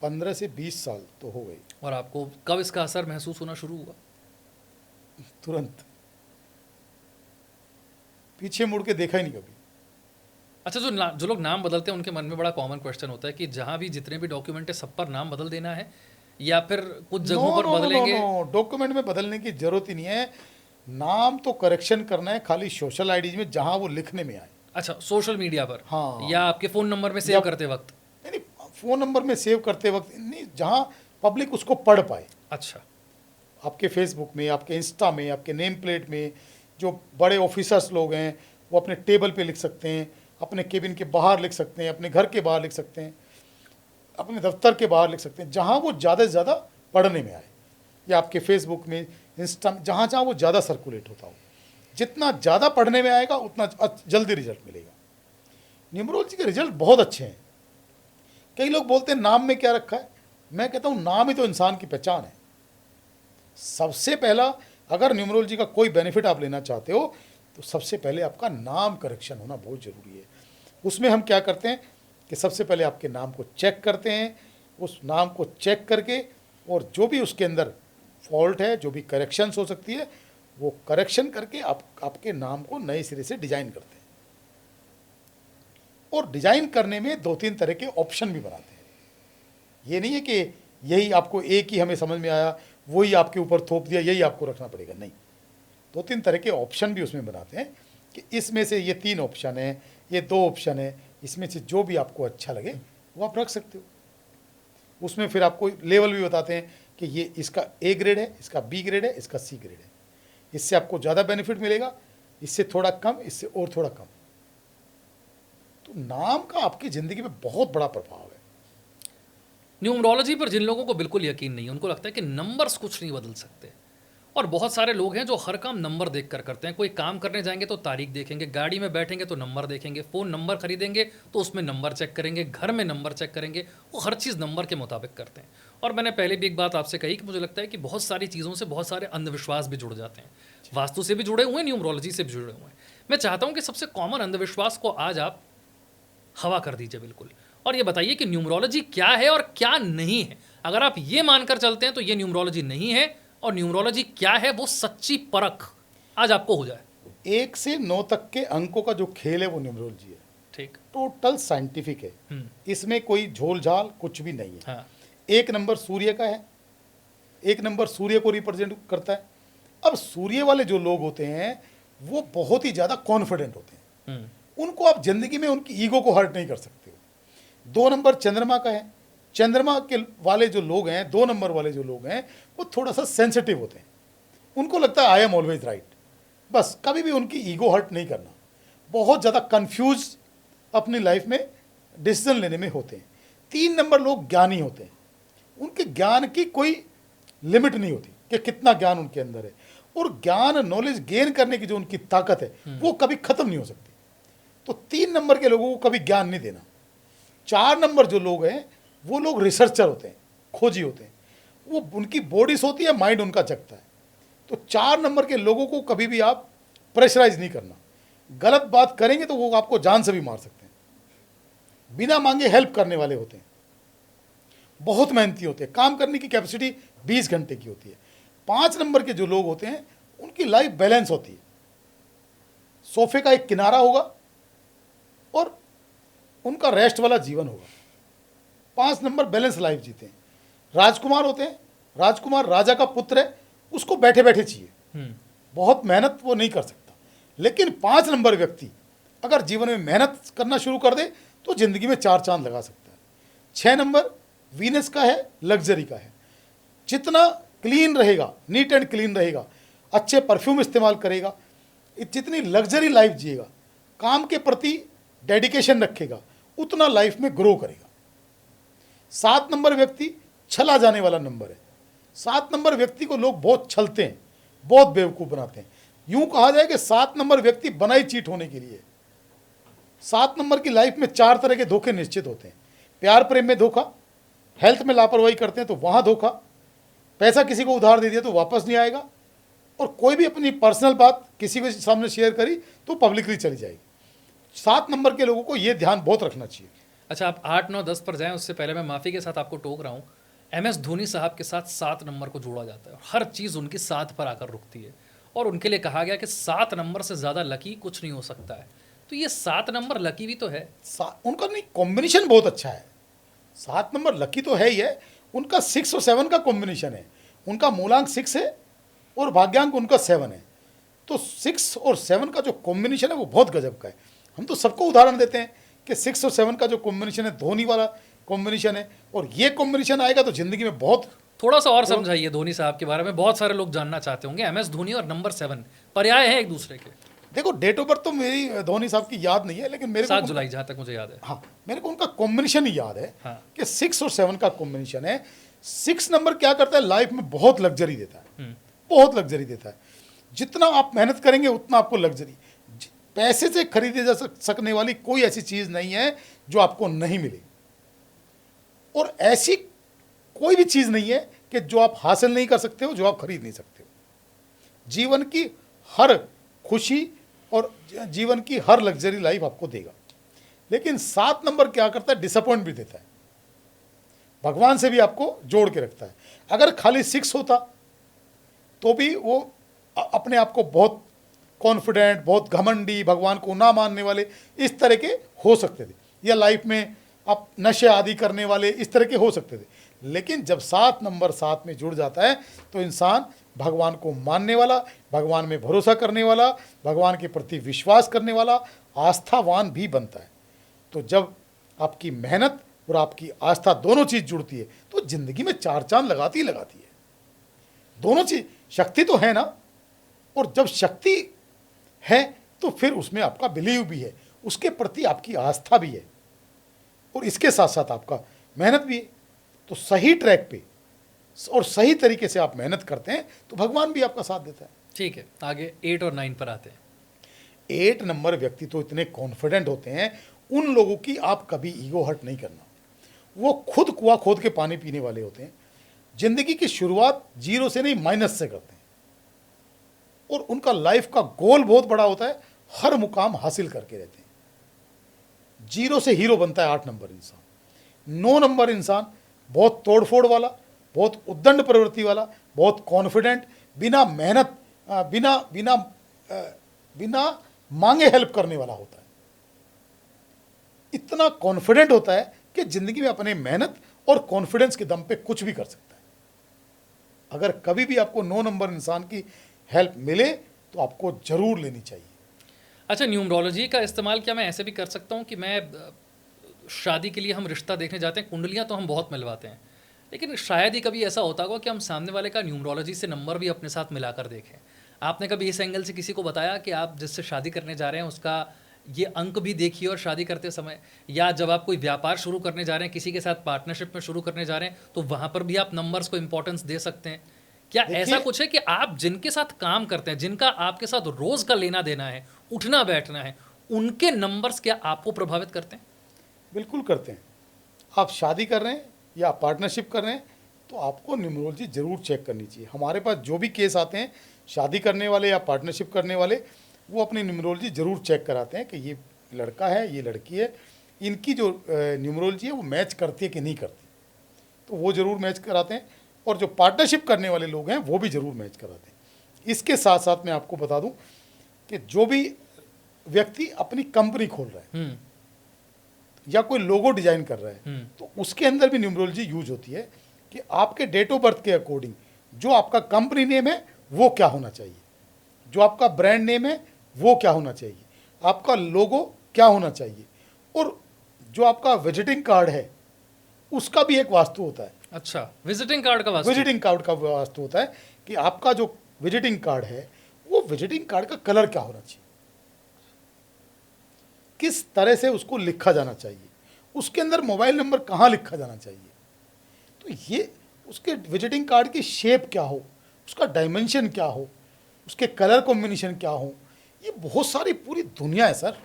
Speaker 2: 15 से 20 साल तो हो गई।
Speaker 1: और आपको कब इसका असर महसूस होना शुरू हुआ?
Speaker 2: तुरंत, पीछे मुड़ के देखा ही नहीं कभी।
Speaker 1: अच्छा, जो लोग नाम बदलते हैं उनके मन में बड़ा कॉमन क्वेश्चन होता है कि जहाँ भी जितने भी डॉक्यूमेंट है सब पर नाम बदल देना है या फिर कुछ जगहों पर बदलेंगे?
Speaker 2: डॉक्यूमेंट में बदलने की जरूरत ही नहीं है। नाम तो करेक्शन करना है खाली सोशल आईडीज में जहाँ वो लिखने में आए।
Speaker 1: अच्छा, सोशल मीडिया पर?
Speaker 2: हाँ,
Speaker 1: या आपके फ़ोन नंबर में सेव करते वक्त?
Speaker 2: नहीं, फ़ोन नंबर में सेव करते वक्त नहीं, जहाँ पब्लिक उसको पढ़ पाए।
Speaker 1: अच्छा,
Speaker 2: आपके फेसबुक में, आपके इंस्टा में, आपके नेम प्लेट में जो बड़े ऑफिसर्स लोग हैं वो अपने टेबल पे लिख सकते हैं, अपने केबिन के बाहर लिख सकते हैं, अपने घर के बाहर लिख सकते हैं, अपने दफ्तर के बाहर लिख सकते हैं, जहाँ वो ज़्यादा से ज़्यादा पढ़ने में आए। या आपके फेसबुक में, इंस्टा में, जहाँ जहाँ वो ज़्यादा सर्कुलेट होता हो। जितना ज़्यादा पढ़ने में आएगा उतना जल्दी रिजल्ट मिलेगा। न्यूमरोलॉजी के रिजल्ट बहुत अच्छे हैं। कई लोग बोलते हैं नाम में क्या रखा है, मैं कहता हूँ नाम ही तो इंसान की पहचान है। सबसे पहला, अगर न्यूमरोलॉजी का कोई बेनिफिट आप लेना चाहते हो तो सबसे पहले आपका नाम करेक्शन होना बहुत ज़रूरी है। उसमें हम क्या करते हैं कि सबसे पहले आपके नाम को चेक करते हैं। उस नाम को चेक करके और जो भी उसके अंदर फॉल्ट है, जो भी करेक्शंस हो सकती है, वो करेक्शन करके आपके नाम को नए सिरे से डिज़ाइन करते हैं। और डिज़ाइन करने में 2-3 तरह के ऑप्शन भी बनाते हैं। ये नहीं है कि यही आपको एक ही हमें समझ में आया वही आपके ऊपर थोप दिया, यही आपको रखना पड़ेगा, नहीं। 2-3 तरह के ऑप्शन भी उसमें बनाते हैं कि इसमें से ये 3 ऑप्शन है, ये 2 ऑप्शन है, इसमें से जो भी आपको अच्छा लगे वो आप रख सकते हो। उसमें फिर आपको लेवल भी बताते हैं कि ये इसका A ग्रेड है, इसका B ग्रेड है, इसका C ग्रेड है। इससे आपको ज़्यादा बेनिफिट मिलेगा, इससे थोड़ा कम, इससे और थोड़ा कम। तो नाम का आपकी ज़िंदगी में बहुत बड़ा प्रभाव है।
Speaker 1: न्यूमरोलॉजी पर जिन लोगों को बिल्कुल यकीन नहीं है, उनको लगता है कि नंबर्स कुछ नहीं बदल सकते। और बहुत सारे लोग हैं जो हर काम नंबर देख कर करते हैं। कोई काम करने जाएंगे तो तारीख देखेंगे, गाड़ी में बैठेंगे तो नंबर देखेंगे, फ़ोन नंबर खरीदेंगे तो उसमें नंबर चेक करेंगे, घर में नंबर चेक करेंगे। वो हर चीज़ नंबर के मुताबिक करते हैं। और मैंने पहले भी एक बात आपसे कही कि मुझे लगता है कि बहुत सारी चीज़ों से बहुत सारे अंधविश्वास भी जुड़ जाते हैं। वास्तु से भी जुड़े हुए हैं, न्यूमरोलॉजी से भी जुड़े हुए हैं। मैं चाहता हूँ कि सबसे कॉमन अंधविश्वास को आज आप हवा कर दीजिए बिल्कुल, और ये बताइए कि न्यूमरोलॉजी क्या है और क्या नहीं है। अगर आप ये मानकर चलते हैं तो ये न्यूमरोलॉजी नहीं है, और न्यूमरोलॉजी क्या है वो सच्ची परख आज आपको हो जाए।
Speaker 2: 1 से 9 तक के अंकों का जो खेल है वो न्यूमरोलॉजी है।
Speaker 1: ठीक।
Speaker 2: टोटल साइंटिफिक है, इसमें कोई झोल झाल कुछ भी नहीं है।
Speaker 1: हाँ।
Speaker 2: 1 नंबर सूर्य का है, 1 नंबर सूर्य को रिप्रेजेंट करता है। अब सूर्य वाले जो लोग होते हैं वो बहुत ही ज़्यादा कॉन्फिडेंट होते हैं, उनको आप जिंदगी में उनकी ईगो को हर्ट नहीं कर सकते हो। 2 नंबर चंद्रमा का है, चंद्रमा के वाले जो लोग हैं, 2 नंबर वाले जो लोग हैं वो थोड़ा सा सेंसिटिव होते हैं, उनको लगता है आई एम ऑलवेज राइट, बस कभी भी उनकी ईगो हर्ट नहीं करना। बहुत ज़्यादा कंफ्यूज अपनी लाइफ में डिसीजन लेने में होते हैं। 3 नंबर लोग ज्ञानी होते हैं, उनके ज्ञान की कोई लिमिट नहीं होती कि कितना ज्ञान उनके अंदर है, और ज्ञान नॉलेज गेन करने की जो उनकी ताकत है वो कभी खत्म नहीं हो सकती। तो 3 नंबर के लोगों को कभी ज्ञान नहीं देना। 4 नंबर जो लोग हैं वो लोग रिसर्चर होते हैं, खोजी होते हैं, वो उनकी बॉडी सोती है, माइंड उनका जगता है। तो 4 नंबर के लोगों को कभी भी आप प्रेशराइज नहीं करना। गलत बात करेंगे तो वो आपको जान से भी मार सकते हैं। बिना मांगे हेल्प करने वाले होते हैं, बहुत मेहनती होते हैं, काम करने की कैपेसिटी 20 घंटे की होती है। 5 नंबर के जो लोग होते हैं उनकी लाइफ बैलेंस होती है, सोफे का एक किनारा होगा और उनका रेस्ट वाला जीवन होगा। 5 नंबर बैलेंस लाइफ जीते हैं। राजकुमार होते हैं, राजकुमार राजा का पुत्र है, उसको बैठे बैठे चाहिए, बहुत मेहनत वो नहीं कर सकता। लेकिन 5 नंबर व्यक्ति अगर जीवन में मेहनत करना शुरू कर दे तो जिंदगी में 4 चांद लगा सकता है। 6 नंबर वीनस का है, लग्जरी का है। जितना क्लीन रहेगा, नीट एंड क्लीन रहेगा, अच्छे परफ्यूम इस्तेमाल करेगा, जितनी लग्जरी लाइफ जिएगा, काम के प्रति डेडिकेशन रखेगा, उतना लाइफ में ग्रो करेगा। 7 नंबर व्यक्ति छला जाने वाला नंबर है। 7 नंबर व्यक्ति को लोग बहुत छलते हैं, बहुत बेवकूफ़ बनाते हैं। यूं कहा जाए कि 7 नंबर व्यक्ति बना ही चीट होने के लिए। 7 नंबर की लाइफ में 4 तरह के धोखे निश्चित होते हैं। प्यार प्रेम में धोखा, हेल्थ में लापरवाही करते हैं तो वहाँ धोखा, पैसा किसी को उधार दे दिया तो वापस नहीं आएगा, और कोई भी अपनी पर्सनल बात किसी के सामने शेयर करी तो पब्लिकली चली जाएगी। 7 नंबर के लोगों को ये ध्यान बहुत रखना चाहिए।
Speaker 1: अच्छा, आप 8, 9, 10 पर जाएं उससे पहले मैं माफ़ी के साथ आपको टोक रहा हूँ। MS धोनी साहब के साथ 7 नंबर को जोड़ा जाता है और हर चीज़ उनकी 7 पर आकर रुकती है, और उनके लिए कहा गया कि 7 नंबर से ज़्यादा लकी कुछ नहीं हो सकता है। तो ये 7 नंबर लकी भी तो है।
Speaker 2: उनका नहीं, कॉम्बिनेशन बहुत अच्छा है। 7 नंबर लकी तो है ही है, उनका 6 और 7 का कॉम्बिनेशन है। उनका मूलांक 6 है और भाग्यांक उनका 7 है। तो 6 और 7 का जो कॉम्बिनेशन है वो बहुत गजब का है। हम तो सबको उदाहरण देते हैं कि 6 और 7 का जो कॉम्बिनेशन है धोनी वाला कॉम्बिनेशन है, और ये कॉम्बिनेशन आएगा तो जिंदगी में बहुत।
Speaker 1: थोड़ा सा और समझाइए धोनी साहब के बारे में, बहुत सारे लोग जानना चाहते होंगे। MS धोनी और नंबर 7 पर्याय हैं एक दूसरे के।
Speaker 2: देखो, डेट ऑफ बर्थ तो मेरी धोनी साहब की याद नहीं है, लेकिन मेरे
Speaker 1: 7 जुलाई जहाँ तक मुझे याद है।
Speaker 2: हाँ, मेरे को उनका कॉम्बिनेशन ही याद है।
Speaker 1: हाँ।
Speaker 2: कि 6 और 7 का कॉम्बिनेशन है। 6 नंबर क्या करता है, लाइफ में बहुत लग्जरी देता है, बहुत लग्जरी देता है। जितना आप मेहनत करेंगे उतना आपको लग्जरी, पैसे से खरीदे जा सकने वाली कोई ऐसी चीज़ नहीं है जो आपको नहीं मिले, और ऐसी कोई भी चीज़ नहीं है कि जो आप हासिल नहीं कर सकते हो, जो आप खरीद नहीं सकते हो। जीवन की हर खुशी और जीवन की हर लग्जरी लाइफ आपको देगा। लेकिन 7 नंबर क्या करता है, डिसअपॉइंट भी देता है, भगवान से भी आपको जोड़ के रखता है। अगर खाली 6 होता तो भी वो अपने आप को बहुत कॉन्फिडेंट, बहुत घमंडी, भगवान को ना मानने वाले इस तरह के हो सकते थे, या लाइफ में आप नशे आदि करने वाले इस तरह के हो सकते थे। लेकिन जब 7 नंबर 7 में जुड़ जाता है तो इंसान भगवान को मानने वाला, भगवान में भरोसा करने वाला, भगवान के प्रति विश्वास करने वाला, आस्थावान भी बनता है। तो जब आपकी मेहनत और आपकी आस्था दोनों चीज़ जुड़ती है तो ज़िंदगी में 4 चांद लगाती ही लगाती है। दोनों चीज़, शक्ति तो है ना, और जब शक्ति है तो फिर उसमें आपका बिलीव भी है, उसके प्रति आपकी आस्था भी है, और इसके साथ साथ आपका मेहनत भी है। तो सही ट्रैक पे और सही तरीके से आप मेहनत करते हैं तो भगवान भी आपका साथ देता है।
Speaker 1: ठीक है, आगे 8 और 9 पर आते हैं।
Speaker 2: 8 नंबर व्यक्ति तो इतने कॉन्फिडेंट होते हैं, उन लोगों की आप कभी ईगो हर्ट नहीं करना। वो खुद कुआं खोद के पानी पीने वाले होते हैं, जिंदगी की शुरुआत 0 से नहीं माइनस से करते हैं, और उनका लाइफ का गोल बहुत बड़ा होता है, हर मुकाम हासिल करके रहते हैं। 0 से हीरो बनता है 8 नंबर इंसान। 9 नंबर इंसान बहुत तोड़फोड़ वाला, बहुत उद्दंड प्रवृत्ति वाला, बहुत कॉन्फिडेंट, बिना मेहनत बिना बिना बिना मांगे हेल्प करने वाला होता है। इतना कॉन्फिडेंट होता है कि जिंदगी में अपने मेहनत और कॉन्फिडेंस के दम पे कुछ भी कर सकता है। अगर कभी भी आपको 9 नंबर इंसान की हेल्प मिले तो आपको जरूर लेनी चाहिए।
Speaker 1: अच्छा, न्यूमरोलॉजी का इस्तेमाल क्या मैं ऐसे भी कर सकता हूँ कि मैं शादी के लिए हम रिश्ता देखने जाते हैं, कुंडलियाँ तो हम बहुत मिलवाते हैं, लेकिन शायद ही कभी ऐसा होता होगा कि हम सामने वाले का न्यूमरोलॉजी से नंबर भी अपने साथ मिलाकर देखें। आपने कभी इस एंगल से किसी को बताया कि आप जिससे शादी करने जा रहे हैं उसका ये अंक भी देखिए और शादी करते समय, या जब आप कोई व्यापार शुरू करने जा रहे हैं, किसी के साथ पार्टनरशिप में शुरू करने जा रहे हैं, तो वहाँ पर भी आप नंबर्स को इंपॉर्टेंस दे सकते हैं? क्या ऐसा कुछ है कि आप जिनके साथ काम करते हैं, जिनका आपके साथ रोज का लेना देना है, उठना बैठना है, उनके नंबर्स क्या आपको प्रभावित करते हैं?
Speaker 2: बिल्कुल करते हैं। आप शादी कर रहे हैं या पार्टनरशिप कर रहे हैं तो आपको न्यूमरोलॉजी जरूर चेक करनी चाहिए। हमारे पास जो भी केस आते हैं शादी करने वाले या पार्टनरशिप करने वाले, वो अपनी न्यूमरोलॉजी जरूर चेक कराते हैं कि ये लड़का है, ये लड़की है, इनकी जो न्यूमरोलॉजी है वो मैच करती है कि नहीं करती, तो वो ज़रूर मैच कराते हैं। और जो पार्टनरशिप करने वाले लोग हैं वो भी ज़रूर मैच कराते हैं। इसके साथ साथ मैं आपको बता दूं कि जो भी व्यक्ति अपनी कंपनी खोल रहा है या कोई लोगो डिजाइन कर रहा है तो उसके अंदर भी न्यूमरोलॉजी यूज होती है कि आपके डेट ऑफ बर्थ के अकॉर्डिंग जो आपका कंपनी नेम है वो क्या होना चाहिए, जो आपका ब्रांड नेम है वो क्या होना चाहिए, आपका लोगो क्या होना चाहिए, और जो आपका विजिटिंग कार्ड है उसका भी एक वास्तु होता है।
Speaker 1: अच्छा, विजिटिंग कार्ड का वास्तु?
Speaker 2: विजिटिंग कार्ड का वास्तु होता है कि आपका जो विजिटिंग कार्ड है वो विजिटिंग कार्ड का कलर क्या होना चाहिए, किस तरह से उसको लिखा जाना चाहिए, उसके अंदर मोबाइल नंबर कहाँ लिखा जाना चाहिए, तो ये उसके विजिटिंग कार्ड की शेप क्या हो, उसका डायमेंशन क्या हो, उसके कलर कॉम्बिनेशन क्या हो, ये बहुत सारी पूरी दुनिया है सर,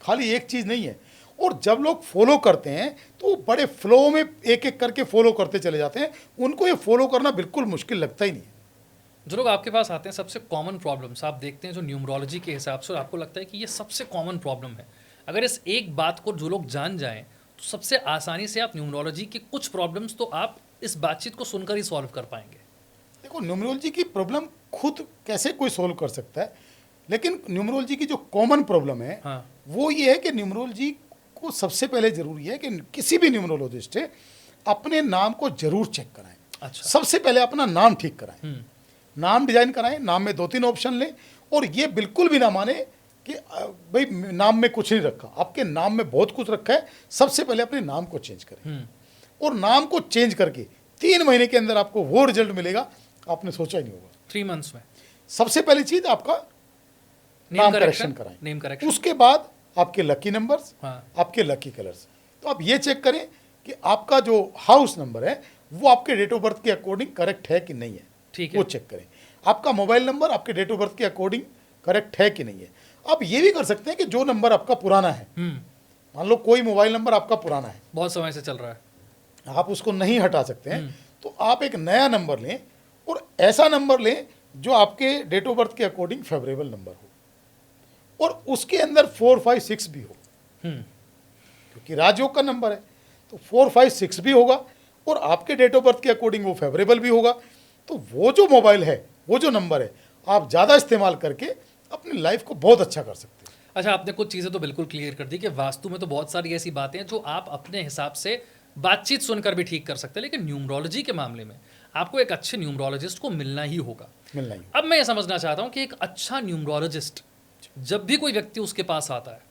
Speaker 2: खाली एक चीज़ नहीं है। और जब लोग फॉलो करते हैं तो बड़े फ्लो में एक एक करके फॉलो करते चले जाते हैं, उनको ये फॉलो करना बिल्कुल मुश्किल लगता ही नहीं है।
Speaker 1: जो लोग आपके पास आते हैं, सबसे कॉमन प्रॉब्लम्स आप देखते हैं जो न्यूमरोलॉजी के हिसाब से, और आपको लगता है कि ये सबसे कॉमन प्रॉब्लम है, अगर इस एक बात को जो लोग जान जाएं तो सबसे आसानी से आप न्यूमरोलॉजी की कुछ प्रॉब्लम्स तो आप इस बातचीत को सुनकर ही सॉल्व कर पाएंगे।
Speaker 2: देखो, न्यूमरोलॉजी की प्रॉब्लम खुद कैसे कोई सॉल्व कर सकता है, लेकिन न्यूमरोलॉजी की जो कॉमन प्रॉब्लम है वो ये है कि न्यूमरोलॉजी को सबसे पहले जरूरी है कि किसी भी न्यूमरोलॉजिस्ट है अपने नाम को जरूर चेक कराएं।
Speaker 1: अच्छा।
Speaker 2: सबसे पहले अपना नाम ठीक कराएं, नाम डिजाइन कराएं, नाम में 2-3 ऑप्शन लें, और ये बिल्कुल भी ना माने कि भाई नाम में कुछ नहीं रखा, आपके नाम में बहुत कुछ रखा है। सबसे पहले अपने नाम को चेंज करें, और नाम को चेंज करके 3 महीने के अंदर आपको वो रिजल्ट मिलेगा आपने सोचा ही नहीं होगा।
Speaker 1: 3 मंथ्स में
Speaker 2: सबसे पहली चीज आपका नाम करेक्शन कराएं,
Speaker 1: नेम करेक्शन,
Speaker 2: उसके बाद आपके लकी नंबर्स,
Speaker 1: हाँ।
Speaker 2: आपके लकी कलर्स। तो आप ये चेक करें कि आपका जो हाउस नंबर है वो आपके डेट ऑफ बर्थ के अकॉर्डिंग करेक्ट है कि नहीं है,
Speaker 1: ठीक है,
Speaker 2: वो चेक करें। आपका मोबाइल नंबर आपके डेट ऑफ बर्थ के अकॉर्डिंग करेक्ट है कि नहीं है। आप ये भी कर सकते हैं कि जो नंबर आपका पुराना है, मान लो कोई मोबाइल नंबर आपका पुराना है,
Speaker 1: बहुत समय से चल रहा है,
Speaker 2: आप उसको नहीं हटा सकते हैं, तो आप एक नया नंबर लें, और ऐसा नंबर लें जो आपके डेट ऑफ बर्थ के अकॉर्डिंग फेवरेबल नंबर हो, और उसके अंदर 4, 5, 6 भी हो, क्योंकि राजयोग का नंबर है तो 4, 5, 6 भी होगा, और आपके डेट ऑफ बर्थ के अकॉर्डिंग वो फेवरेबल भी होगा। तो वो जो मोबाइल है, वो जो नंबर है, आप ज़्यादा इस्तेमाल करके अपनी लाइफ को बहुत अच्छा कर सकते हैं।
Speaker 1: अच्छा, आपने कुछ चीज़ें तो बिल्कुल क्लियर कर दी कि वास्तु में तो बहुत सारी ऐसी बातें हैं जो आप अपने हिसाब से बातचीत सुनकर भी ठीक कर सकते हैं, लेकिन न्यूमरोलॉजी के मामले में आपको एक अच्छे न्यूमरोलॉजिस्ट को मिलना ही होगा। अब मैं ये समझना चाहता हूँ कि एक अच्छा न्यूमरोलॉजिस्ट जब भी कोई व्यक्ति उसके पास आता है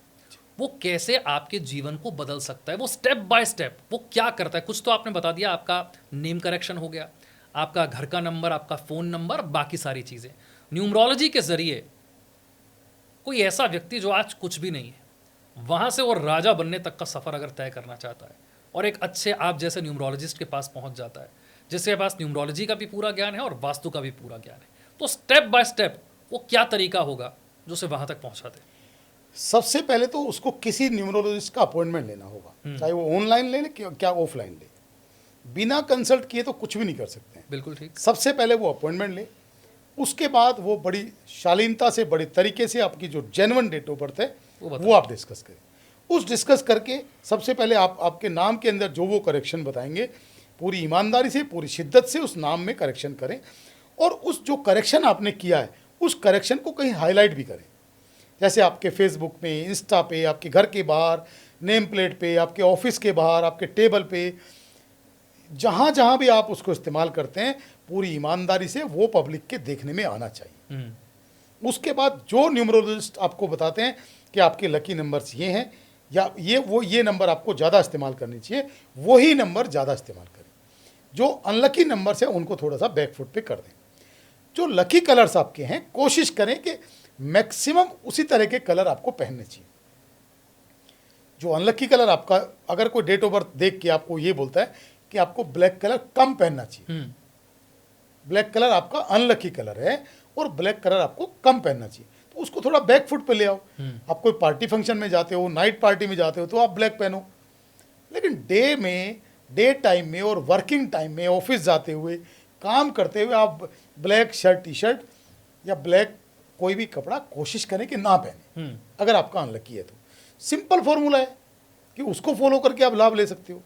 Speaker 1: वो कैसे आपके जीवन को बदल सकता है, वो स्टेप बाय स्टेप वो क्या करता है। कुछ तो आपने बता दिया, आपका नेम करेक्शन हो गया, आपका घर का नंबर, आपका फ़ोन नंबर, बाकी सारी चीज़ें। न्यूमरोलॉजी के ज़रिए कोई ऐसा व्यक्ति जो आज कुछ भी नहीं है, वहाँ से वो राजा बनने तक का सफ़र अगर तय करना चाहता है और एक अच्छे आप जैसे न्यूमरोलॉजिस्ट के पास पहुँच जाता है, जिसके पास न्यूमरोलॉजी का भी पूरा ज्ञान है और वास्तु का भी पूरा ज्ञान है, तो स्टेप बाय स्टेप वो क्या तरीका होगा जो उसे वहाँ तक पहुँचा दे?
Speaker 2: सबसे पहले तो उसको किसी न्यूमरोलॉजिस्ट का अपॉइंटमेंट लेना होगा, चाहे वो ऑनलाइन ले क्या ऑफलाइन ले। बिना कंसल्ट किए तो कुछ भी नहीं कर सकते हैं।
Speaker 1: बिल्कुल ठीक।
Speaker 2: सबसे पहले वो अपॉइंटमेंट ले, उसके बाद वो बड़ी शालीनता से, बड़े तरीके से आपकी जो जेन्युइन डेट ऑफ बर्थ है वो आप डिस्कस करें। उस डिस्कस करके सबसे पहले आपके नाम के अंदर जो वो करेक्शन बताएंगे, पूरी ईमानदारी से, पूरी शिद्दत से उस नाम में करेक्शन करें, और उस जो करेक्शन आपने किया है उस करेक्शन को कहीं हाईलाइट भी करें। जैसे आपके फेसबुक पे, इंस्टा पे, आपके घर के बाहर, नेम प्लेट पे, आपके ऑफिस के बाहर, आपके टेबल पे, जहाँ जहाँ भी आप उसको इस्तेमाल करते हैं, पूरी ईमानदारी से वो पब्लिक के देखने में आना चाहिए। उसके बाद जो न्यूमरोलॉजिस्ट आपको बताते हैं कि आपके लकी नंबर्स ये हैं, या ये नंबर आपको ज़्यादा इस्तेमाल करनी चाहिए, वही नंबर ज़्यादा इस्तेमाल करें। जो अनलकी नंबर्स हैं उनको थोड़ा सा बैक फुट पे कर दें। जो लकी कलर्स आपके हैं, कोशिश करें कि मैक्सिमम उसी तरह के कलर आपको पहनने चाहिए। जो अनलकी कलर आपका, अगर कोई डेट ऑफ बर्थ देख के आपको ये बोलता है कि आपको ब्लैक कलर कम पहनना चाहिए, ब्लैक कलर आपका अनलकी कलर है और ब्लैक कलर आपको कम पहनना चाहिए, तो उसको थोड़ा बैक फुट पे ले आओ। आप कोई पार्टी फंक्शन में जाते हो, नाइट पार्टी में जाते हो, तो आप ब्लैक पहनो। लेकिन डे टाइम में और वर्किंग टाइम में, ऑफिस जाते हुए, काम करते हुए आप ब्लैक शर्ट, टी शर्ट या ब्लैक कोई भी कपड़ा कोशिश करें कि ना पहने, अगर आपका अनलकी है तो। सिंपल फॉर्मूला है कि उसको फॉलो करके आप लाभ ले सकते हो।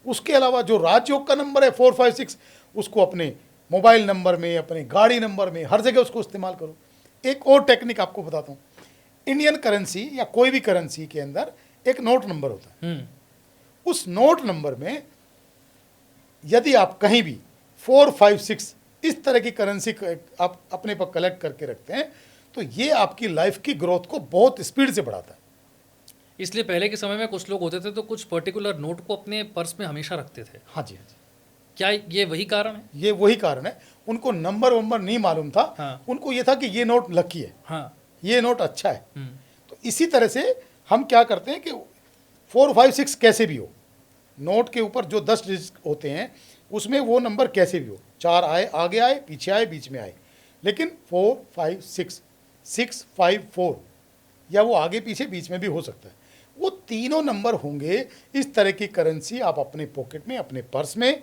Speaker 2: उसके अलावा जो राजयोग का नंबर है 456, उसको अपने मोबाइल नंबर में, अपने गाड़ी नंबर में, हर जगह उसको इस्तेमाल करो। एक और टेक्निक आपको बताता हूँ। इंडियन करेंसी या कोई भी करेंसी के अंदर एक नोट नंबर होता है। उस नोट नंबर में यदि आप कहीं भी 456 इस तरह की करेंसी आप अपने पर कलेक्ट करके रखते हैं, तो ये आपकी लाइफ की ग्रोथ को बहुत स्पीड से बढ़ाता है।
Speaker 1: इसलिए पहले के समय में कुछ लोग होते थे तो कुछ पर्टिकुलर नोट को अपने पर्स में हमेशा रखते थे।
Speaker 2: हाँ जी, हाँ जी।
Speaker 1: क्या ये वही कारण है?
Speaker 2: ये वही कारण है। उनको नंबर वंबर नहीं मालूम था।
Speaker 1: हाँ।
Speaker 2: उनको ये था कि ये नोट लकी है,
Speaker 1: हाँ।
Speaker 2: ये नोट अच्छा है। तो इसी तरह से हम क्या करते हैं कि 456 कैसे भी हो, नोट के ऊपर जो 10 डिजिट होते हैं उसमें वो नंबर कैसे भी हो, 4 आए, आगे आए, पीछे आए, बीच में आए, लेकिन 4 5 6 6 5 4 या वो आगे पीछे बीच में भी हो सकता है, वो तीनों नंबर होंगे। इस तरह की करेंसी आप अपने पॉकेट में, अपने पर्स में,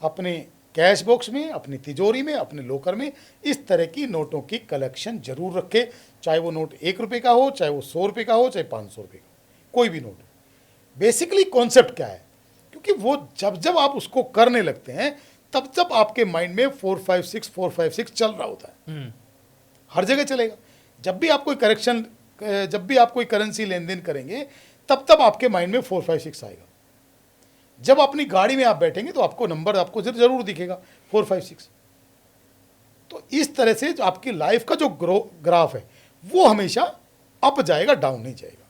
Speaker 2: अपने कैश बॉक्स में, अपनी तिजोरी में, अपने लॉकर में इस तरह की नोटों की कलेक्शन जरूर रखें। चाहे वो नोट 1 रुपये का हो, चाहे वो 100 रुपये का हो, चाहे 500 रुपये का, कोई भी नोट। बेसिकली कॉन्सेप्ट क्या है, क्योंकि वो जब आप उसको करने लगते हैं तब आपके माइंड में 456 चल रहा होता है, हर जगह चलेगा। जब भी आप कोई करेक्शन, जब भी आप कोई करेंसी लेन देन करेंगे तब आपके माइंड में 456 आएगा। जब अपनी गाड़ी में आप बैठेंगे तो आपको नंबर आपको जरूर दिखेगा 456। तो इस तरह से जो आपकी लाइफ का जो ग्राफ है वो हमेशा अप जाएगा, डाउन नहीं जाएगा।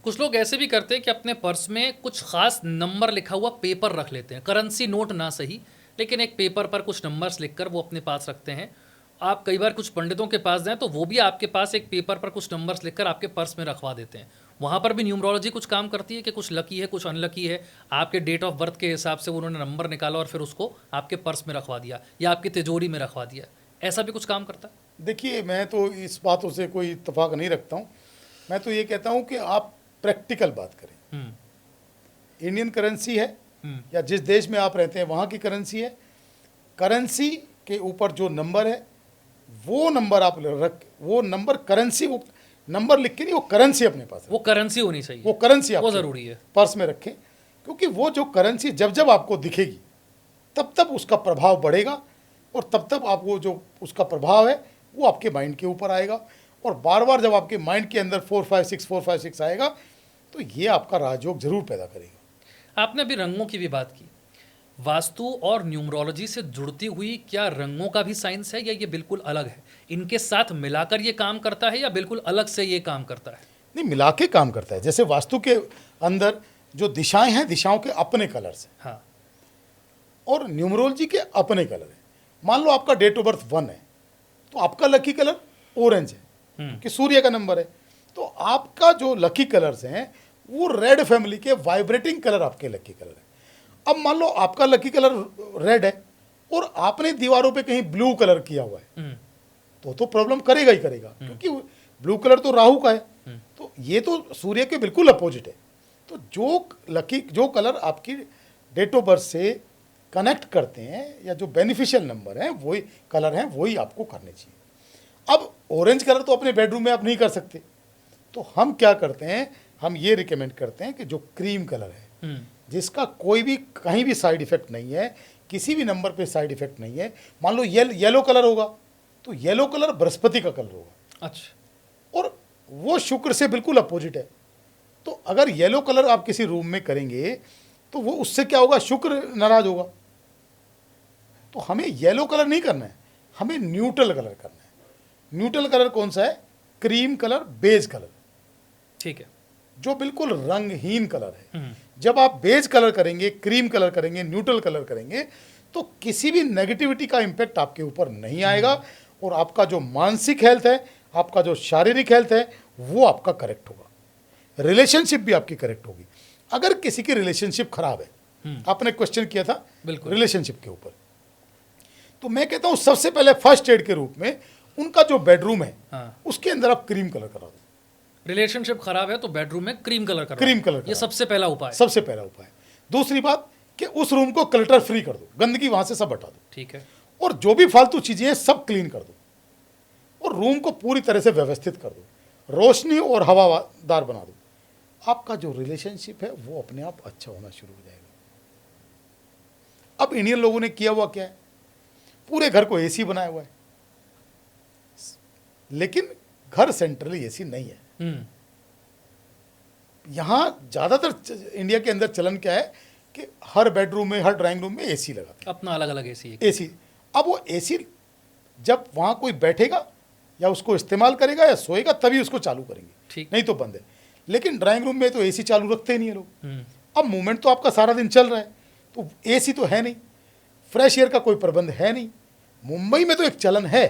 Speaker 1: कुछ लोग ऐसे भी करते हैं कि अपने पर्स में कुछ खास नंबर लिखा हुआ पेपर रख लेते हैं, करेंसी नोट ना सही, लेकिन एक पेपर पर कुछ नंबर्स लिखकर वो अपने पास रखते हैं। आप कई बार कुछ पंडितों के पास जाएं तो वो भी आपके पास एक पेपर पर कुछ नंबर्स लिखकर आपके पर्स में रखवा देते हैं। वहाँ पर भी न्यूमरोलॉजी कुछ काम करती है कि कुछ लकी है, कुछ अनलकी है, आपके डेट ऑफ बर्थ के हिसाब से उन्होंने नंबर निकाला और फिर उसको आपके पर्स में रखवा दिया या आपकी तिजोरी में रखवा दिया। ऐसा भी कुछ काम करता है?
Speaker 2: देखिए, मैं तो इस बातों से कोई इत्तेफाक नहीं रखता हूँ। मैं तो ये कहता हूँ कि आप प्रैक्टिकल बात करें। इंडियन करेंसी है या जिस देश में आप रहते हैं वहाँ की करेंसी है, करेंसी के ऊपर जो नंबर है वो नंबर आप वो नंबर करेंसी, वो नंबर लिख के नहीं, वो करेंसी अपने पास है,
Speaker 1: वो करेंसी होनी चाहिए,
Speaker 2: वो करेंसी
Speaker 1: वो ज़रूरी है,
Speaker 2: पर्स में रखें। क्योंकि वो जो करेंसी जब आपको दिखेगी तब उसका प्रभाव बढ़ेगा और तब आप वो जो उसका प्रभाव है वो आपके माइंड के ऊपर आएगा। और बार बार जब आपके माइंड के अंदर 456 आएगा तो ये आपका राजयोग जरूर पैदा करेगा।
Speaker 1: आपने अभी रंगों की भी बात की, वास्तु और न्यूमरोलॉजी से जुड़ती हुई क्या रंगों का भी साइंस है या ये बिल्कुल अलग है? इनके साथ मिलाकर ये काम करता है या बिल्कुल अलग से ये काम करता है?
Speaker 2: नहीं, मिला के काम करता है। जैसे वास्तु के अंदर जो दिशाएं हैं, दिशाओं के अपने कलर्स हैं।
Speaker 1: हाँ।
Speaker 2: और न्यूमरोलॉजी के अपने कलर हैं। मान लो आपका डेट ऑफ बर्थ 1 है, तो आपका लकी कलर ऑरेंज है कि सूर्य का नंबर है, तो आपका जो लकी कलर्स हैं वो रेड फैमिली के वाइब्रेटिंग कलर आपके लकी कलर है। अब मान लो आपका लकी कलर रेड है और आपने दीवारों पे कहीं ब्लू कलर किया हुआ है, तो प्रॉब्लम करेगा ही करेगा, क्योंकि ब्लू कलर तो राहु का है, तो ये तो सूर्य के बिल्कुल अपोजिट है। तो जो कलर आपकी डेट ऑफ बर्थ से कनेक्ट करते हैं या जो बेनिफिशियल नंबर हैं वही कलर हैं, वही आपको करने चाहिए। अब ऑरेंज कलर तो अपने बेडरूम में आप नहीं कर सकते, तो हम क्या करते हैं, हम ये रिकमेंड करते हैं कि जो क्रीम कलर है जिसका कोई भी कहीं भी साइड इफेक्ट नहीं है, किसी भी नंबर पे साइड इफेक्ट नहीं है, मान लो येलो कलर होगा तो येलो कलर बृहस्पति का कलर होगा।
Speaker 1: अच्छा।
Speaker 2: और वो शुक्र से बिल्कुल अपोजिट है, तो अगर येलो कलर आप किसी रूम में करेंगे तो वो उससे क्या होगा, शुक्र नाराज होगा। तो हमें येलो कलर नहीं करना है, हमें न्यूट्रल कलर करना है। न्यूट्रल कलर कौन सा है, क्रीम कलर, बेज कलर,
Speaker 1: ठीक है,
Speaker 2: जो बिल्कुल रंगहीन कलर है। जब आप बेज कलर करेंगे, क्रीम कलर करेंगे, न्यूट्रल कलर करेंगे, तो किसी भी नेगेटिविटी का इंपैक्ट आपके ऊपर नहीं आएगा और आपका जो मानसिक हेल्थ है, आपका जो शारीरिक हेल्थ है, वो आपका करेक्ट होगा। रिलेशनशिप भी आपकी करेक्ट होगी। अगर किसी की रिलेशनशिप खराब है, आपने क्वेश्चन किया था रिलेशनशिप के ऊपर, तो मैं कहता हूं सबसे पहले फर्स्ट एड के रूप में उनका जो बेडरूम है, उसके अंदर आप क्रीम कलर करा दो।
Speaker 1: रिलेशनशिप खराब है तो बेडरूम में क्रीम कलर करो,
Speaker 2: क्रीम कलर,
Speaker 1: ये सबसे पहला उपाय,
Speaker 2: सबसे पहला उपाय। दूसरी बात कि उस रूम को क्लटर फ्री कर दो, गंदगी वहां से सब हटा दो,
Speaker 1: ठीक है,
Speaker 2: और जो भी फालतू चीजें हैं सब क्लीन कर दो और रूम को पूरी तरह से व्यवस्थित कर दो, रोशनी और हवादार बना दो। आपका जो रिलेशनशिप है वो अपने आप अच्छा होना शुरू हो जाएगा। अब इंडियन लोगों ने किया हुआ क्या है, पूरे घर को एसी बनाया हुआ है, लेकिन घर सेंट्रली एसी नहीं है। यहां ज्यादातर इंडिया के अंदर चलन क्या है कि हर बेडरूम में, हर ड्राइंग रूम में एसी लगाते हैं,
Speaker 1: अपना अलग अलग एसी।
Speaker 2: एसी, अब वो एसी जब वहां कोई बैठेगा या उसको इस्तेमाल करेगा या सोएगा तभी उसको चालू करेंगे,
Speaker 1: ठीक,
Speaker 2: नहीं तो बंद है। लेकिन ड्राइंग रूम में तो एसी चालू रखते ही नहीं है लोग। अब मूवमेंट तो आपका सारा दिन चल रहा है, तो एसी तो है नहीं, फ्रेश एयर का कोई प्रबंध है नहीं। मुंबई में तो एक चलन है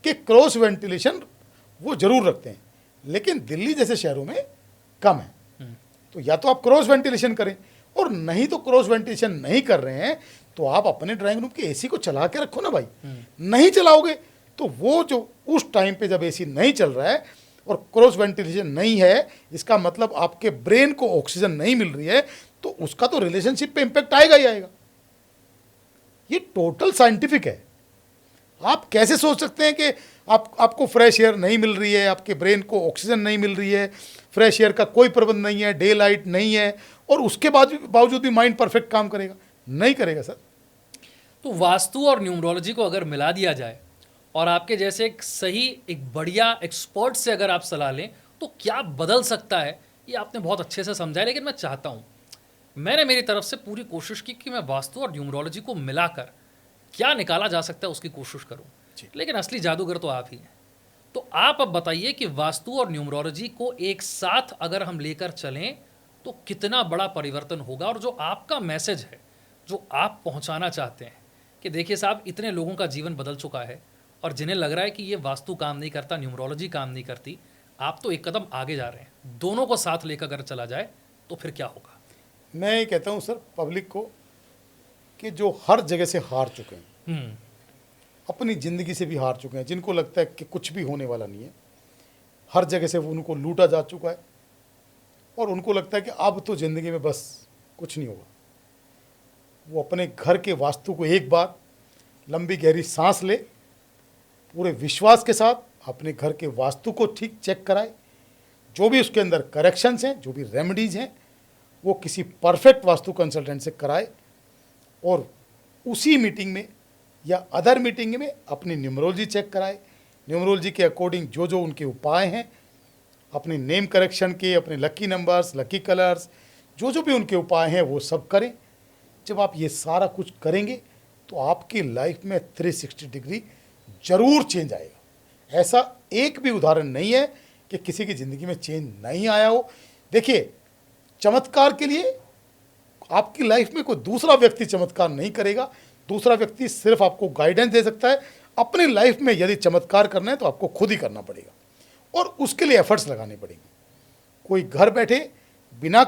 Speaker 2: कि क्रॉस वेंटिलेशन वो जरूर रखते हैं, लेकिन दिल्ली जैसे शहरों में कम है। तो या तो आप क्रॉस वेंटिलेशन करें, और नहीं तो क्रॉस वेंटिलेशन नहीं कर रहे हैं तो आप अपने ड्राइंग रूम के एसी को चला के रखो ना भाई। नहीं चलाओगे तो वो जो उस टाइम पे जब एसी नहीं चल रहा है और क्रॉस वेंटिलेशन नहीं है, इसका मतलब आपके ब्रेन को ऑक्सीजन नहीं मिल रही है, तो उसका तो रिलेशनशिप पे इंपैक्ट आएगा ही आएगा। ये टोटल साइंटिफिक है। आप कैसे सोच सकते हैं कि आपको फ्रेश एयर नहीं मिल रही है, आपके ब्रेन को ऑक्सीजन नहीं मिल रही है, फ्रेश एयर का कोई प्रबंध नहीं है, डे लाइट नहीं है, और उसके बावजूद भी माइंड परफेक्ट काम करेगा? नहीं करेगा सर।
Speaker 1: तो वास्तु और न्यूमरोलॉजी को अगर मिला दिया जाए और आपके जैसे एक बढ़िया एक्सपर्ट से अगर आप सलाह लें तो क्या बदल सकता है, ये आपने बहुत अच्छे से समझाया। लेकिन मैं चाहता हूँ, मैंने मेरी तरफ से पूरी कोशिश की कि मैं वास्तु और न्यूमरोलॉजी को मिलाकर क्या निकाला जा सकता है उसकी कोशिश करूँ, लेकिन असली जादूगर तो आप ही हैं। तो आप अब बताइए कि वास्तु और न्यूमरोलॉजी को एक साथ अगर हम लेकर चलें तो कितना बड़ा परिवर्तन होगा, और जो आपका मैसेज है जो आप पहुंचाना चाहते हैं कि देखिए साहब, इतने लोगों का जीवन बदल चुका है और जिन्हें लग रहा है कि ये वास्तु काम नहीं करता, न्यूमरोलॉजी काम नहीं करती, आप तो एक कदम आगे जा रहे हैं। दोनों को साथ लेकर अगर चला जाए तो फिर क्या होगा?
Speaker 2: मैं ये कहता हूँ सर पब्लिक को कि जो हर जगह से हार चुके हैं, अपनी ज़िंदगी से भी हार चुके हैं, जिनको लगता है कि कुछ भी होने वाला नहीं है, हर जगह से उनको लूटा जा चुका है और उनको लगता है कि अब तो ज़िंदगी में बस कुछ नहीं होगा, वो अपने घर के वास्तु को एक बार लंबी गहरी सांस ले, पूरे विश्वास के साथ अपने घर के वास्तु को ठीक चेक कराए, जो भी उसके अंदर करेक्शंस हैं, जो भी रेमेडीज़ हैं, वो किसी परफेक्ट वास्तु कंसल्टेंट से कराए और उसी मीटिंग में या अदर मीटिंग में अपनी न्यूमरोलॉजी चेक कराए। न्यूमरोलॉजी के अकॉर्डिंग जो जो उनके उपाय हैं, अपने नेम करेक्शन के, अपने लकी नंबर्स, लकी कलर्स, जो जो भी उनके उपाय हैं वो सब करें। जब आप ये सारा कुछ करेंगे तो आपकी लाइफ में 360 डिग्री जरूर चेंज आएगा। ऐसा एक भी उदाहरण नहीं है कि किसी की ज़िंदगी में चेंज नहीं आया हो। देखिए, चमत्कार के लिए आपकी लाइफ में कोई दूसरा व्यक्ति चमत्कार नहीं करेगा। दूसरा व्यक्ति सिर्फ आपको गाइडेंस दे सकता है। अपनी लाइफ में यदि चमत्कार करना है तो आपको खुद ही करना पड़ेगा और उसके लिए एफर्ट्स लगाने पड़ेंगे। कोई घर बैठे बिना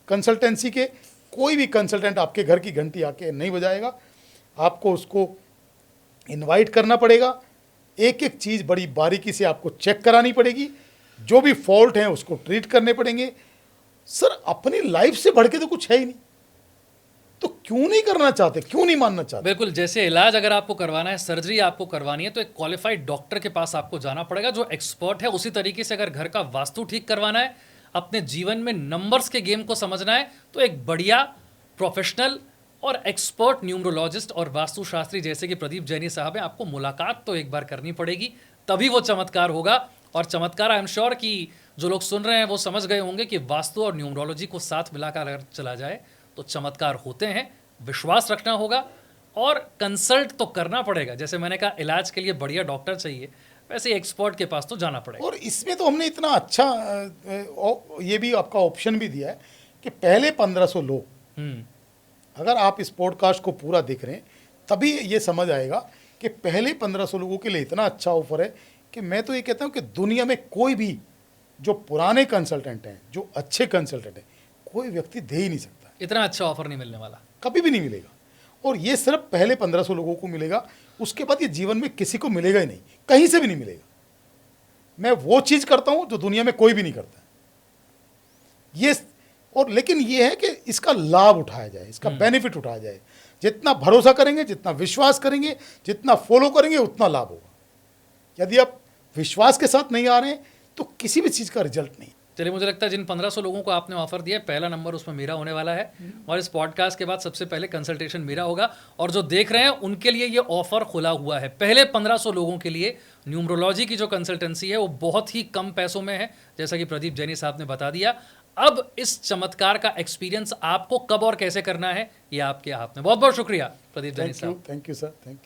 Speaker 2: कंसल्टेंसी के कोई भी कंसल्टेंट आपके घर की घंटी आके नहीं बजाएगा। आपको उसको इनवाइट करना पड़ेगा। एक एक चीज़ बड़ी बारीकी से आपको चेक करानी पड़ेगी। जो भी फॉल्ट हैं उसको ट्रीट करने पड़ेंगे। सर अपनी लाइफ से बढ़ के तो कुछ है ही नहीं, तो क्यों नहीं करना चाहते, क्यों नहीं मानना चाहते?
Speaker 1: बिल्कुल, जैसे इलाज अगर आपको करवाना है, सर्जरी आपको करवानी है, तो एक क्वालिफाइड डॉक्टर के पास आपको जाना पड़ेगा जो एक्सपर्ट है। उसी तरीके से अगर घर का वास्तु ठीक करवाना है, अपने जीवन में नंबर्स के गेम को समझना है, तो एक बढ़िया प्रोफेशनल और एक्सपर्ट न्यूमरोलॉजिस्ट और वास्तुशास्त्री जैसे कि प्रदीप जैनी साहब हैं, आपको मुलाकात तो एक बार करनी पड़ेगी, तभी वो चमत्कार होगा। और चमत्कार आई एम श्योर कि जो लोग सुन रहे हैं वो समझ गए होंगे कि वास्तु और न्यूमरोलॉजी को साथ मिलाकर अगर चला जाए तो चमत्कार होते हैं। विश्वास रखना होगा और कंसल्ट तो करना पड़ेगा। जैसे मैंने कहा इलाज के लिए बढ़िया डॉक्टर चाहिए, वैसे एक्सपर्ट के पास तो जाना पड़ेगा।
Speaker 2: और इसमें तो हमने इतना अच्छा ये भी आपका ऑप्शन भी दिया है कि पहले 1500 लोग, अगर आप इस पॉडकास्ट को पूरा देख रहे हैं तभी ये समझ आएगा कि पहले 1500 लोगों के लिए इतना अच्छा ऑफर है कि मैं तो ये कहता हूँ कि दुनिया में कोई भी जो पुराने कंसल्टेंट हैं, जो अच्छे कंसल्टेंट हैं, कोई व्यक्ति दे ही नहीं सकता।
Speaker 1: इतना अच्छा ऑफर नहीं मिलने वाला,
Speaker 2: कभी भी नहीं मिलेगा। और ये सिर्फ पहले 1500 लोगों को मिलेगा। उसके बाद ये जीवन में किसी को मिलेगा ही नहीं, कहीं से भी नहीं मिलेगा। मैं वो चीज़ करता हूँ जो दुनिया में कोई भी नहीं करता ये। और लेकिन ये है कि इसका लाभ उठाया जाए, इसका बेनिफिट उठाया जाए। जितना भरोसा करेंगे, जितना विश्वास करेंगे, जितना फॉलो करेंगे, उतना लाभ होगा। यदि आप विश्वास के साथ नहीं आ रहे हैं तो किसी भी चीज़ का रिजल्ट नहीं।
Speaker 1: चलिए, मुझे लगता है जिन 1500 लोगों को आपने ऑफर दिया, पहला नंबर उसमें मेरा होने वाला है और इस पॉडकास्ट के बाद सबसे पहले कंसल्टेशन मेरा होगा। और जो देख रहे हैं उनके लिए ये ऑफर खुला हुआ है। पहले 1500 लोगों के लिए न्यूमरोलॉजी की जो कंसल्टेंसी है वो बहुत ही कम पैसों में है, जैसा कि प्रदीप जैनी साहब ने बता दिया। अब इस चमत्कार का एक्सपीरियंस आपको कब और कैसे करना है ये आपके हाथ में। बहुत बहुत शुक्रिया प्रदीप जैनी साहब।
Speaker 2: Thank you sir, thank you.